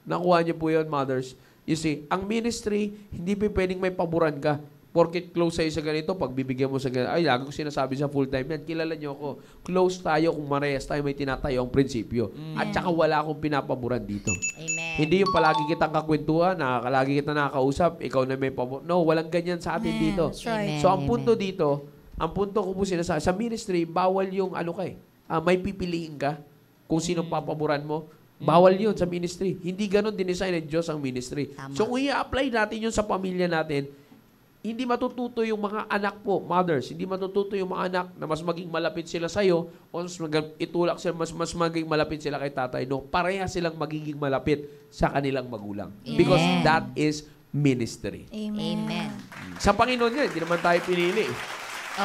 Nakuha niyo po yun, mothers. You see, ang ministry, hindi pwedeng may paburan ka. porket close sa'yo sa ganito, pag bibigyan mo sa ganito, ay, lagi ko sinasabi sa full-time yan, kilala niyo ako. Close tayo kung marehas tayo may tinatayo ang prinsipyo. At saka wala akong pinapaboran dito. Amen. Hindi yung palagi kitang kakwentuhan, lagi kita nakakausap, ikaw na may pabor. No, walang ganyan sa atin dito. That's right. Amen. So, ang punto dito, ang punto ko po sinasabi, sa ministry, bawal yung may pipiliin ka kung sinong papaboran mo. Bawal yun sa ministry. Hindi ganun dinesign ng Diyos ang ministry. Tama. So, kung i-apply natin yun sa pamilya natin, hindi matututo yung mga anak po, mothers, hindi matututo yung mga anak na mas maging malapit sila sa'yo o itulak sila, mas maging malapit sila kay tatay. No, pareha silang magiging malapit sa kanilang magulang. Because Amen. that is ministry. Amen. Sa Panginoon yan, hindi naman tayo pinili.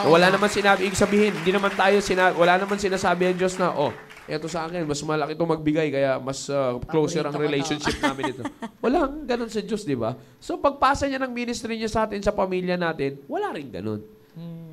Oo Wala nga. naman sinabi, ibig sabihin, wala naman sinasabi ang Diyos na, eto sa akin, mas malaki ito magbigay, kaya mas closer ang Paborito ko to. relationship namin ito. Walang ganun sa Diyos, di ba? So, pagpasa niya ng ministry niya sa atin, sa pamilya natin, wala rin ganun.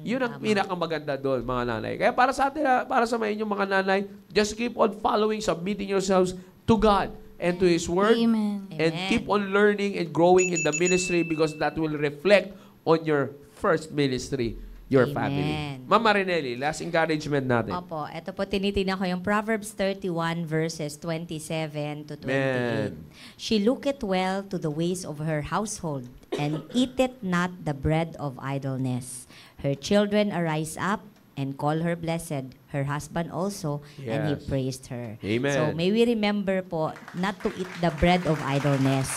Yun ang pinakamaganda doon, mga nanay. Kaya para sa atin, para sa mga inyong mga nanay, just keep on following, submitting yourselves to God and to His Word. Amen. And Amen. keep on learning and growing in the ministry because that will reflect on your first ministry, your Amen. family. Ma'am Marinelli, last encouragement natin. Opo, ito po tinitingnan ko yung Proverbs 31 verses 27 to 28. Man. She looketh well to the ways of her household and eateth not the bread of idleness. Her children arise up and call her blessed, her husband also, and he Yes. praised her. Amen. So may we remember po not to eat the bread of idleness.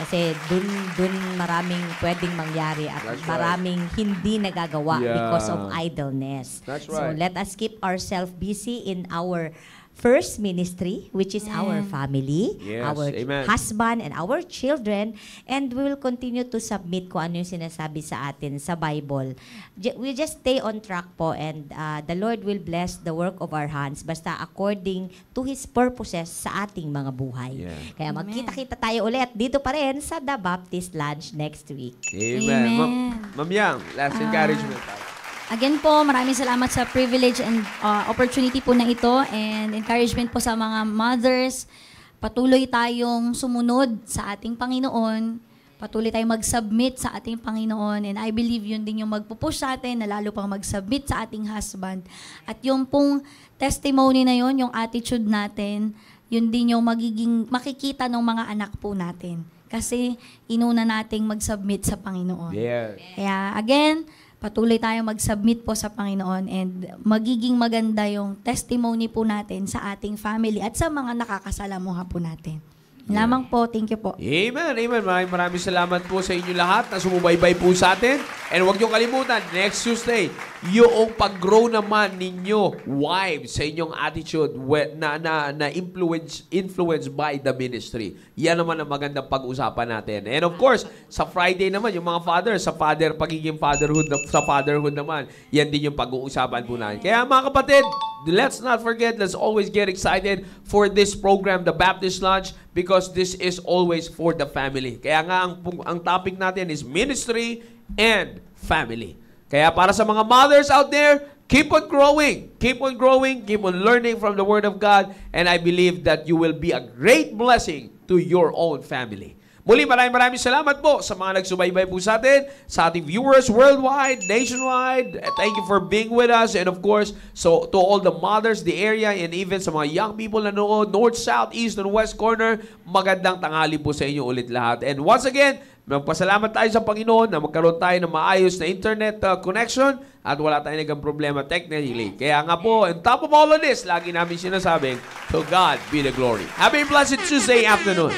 Kasi dun maraming pwedeng mangyari at That's right. maraming hindi nagagawa Yeah. because of idleness. That's So right. let us keep ourselves busy in our first ministry, which is our family, Yes, our amen. husband, and our children. And we will continue to submit kung ano yung sinasabi sa atin sa Bible. We just stay on track po and the Lord will bless the work of our hands basta according to His purposes sa ating mga buhay. Yeah. Kaya magkita-kita tayo ulit dito pa rin sa The Baptist Lunch next week. Amen. Amen. Ma'am Yang, last encouragement. Again po, maraming salamat sa privilege and opportunity po na ito and encouragement po sa mga mothers. Patuloy tayong sumunod sa ating Panginoon. Patuloy tayong mag-submit sa ating Panginoon. And I believe yun din yung magpupush sa atin na lalo pang mag-submit sa ating husband. At yung pong testimony na yun, yung attitude natin, yun din yung makikita ng mga anak po natin. Kasi inuna nating mag-submit sa Panginoon. Yes. Kaya again, patuloy tayong mag-submit po sa Panginoon and magiging maganda yung testimony po natin sa ating family at sa mga nakakasalamuha po natin. Lamang po, thank you po. Amen, amen. Maraming salamat po sa inyo lahat na sumubaybay po sa atin. And huwag niyo kalimutan, next Tuesday, yung pag-grow naman ninyo, wives, sa inyong attitude na influenced by the ministry. Yan naman ang magandang pag-usapan natin. And of course, sa Friday naman, yung mga fathers, pagiging fatherhood, sa fatherhood naman, yan din yung pag-uusapan po natin. Kaya mga kapatid, let's not forget, let's always get excited for this program, the Baptist Lunch, because this is always for the family. Kaya nga, ang topic natin is ministry and family. Kaya para sa mga mothers out there, keep on growing, keep on learning from the Word of God, and I believe that you will be a great blessing to your own family. Muli, maraming salamat po sa mga nagsubaybay po sa atin, sa ating viewers worldwide, nationwide. Thank you for being with us. And of course, so to all the mothers, the area, and even sa mga young people na nanood, north, south, east, and west corner, magandang tanghali po sa inyo ulit lahat. And once again, magpasalamat tayo sa Panginoon na magkaroon tayo ng maayos na internet connection at wala tayong naging problema technically. Kaya nga po, on top of all of this, lagi namin sinasabing, to God be the glory. Happy blessed Tuesday afternoon.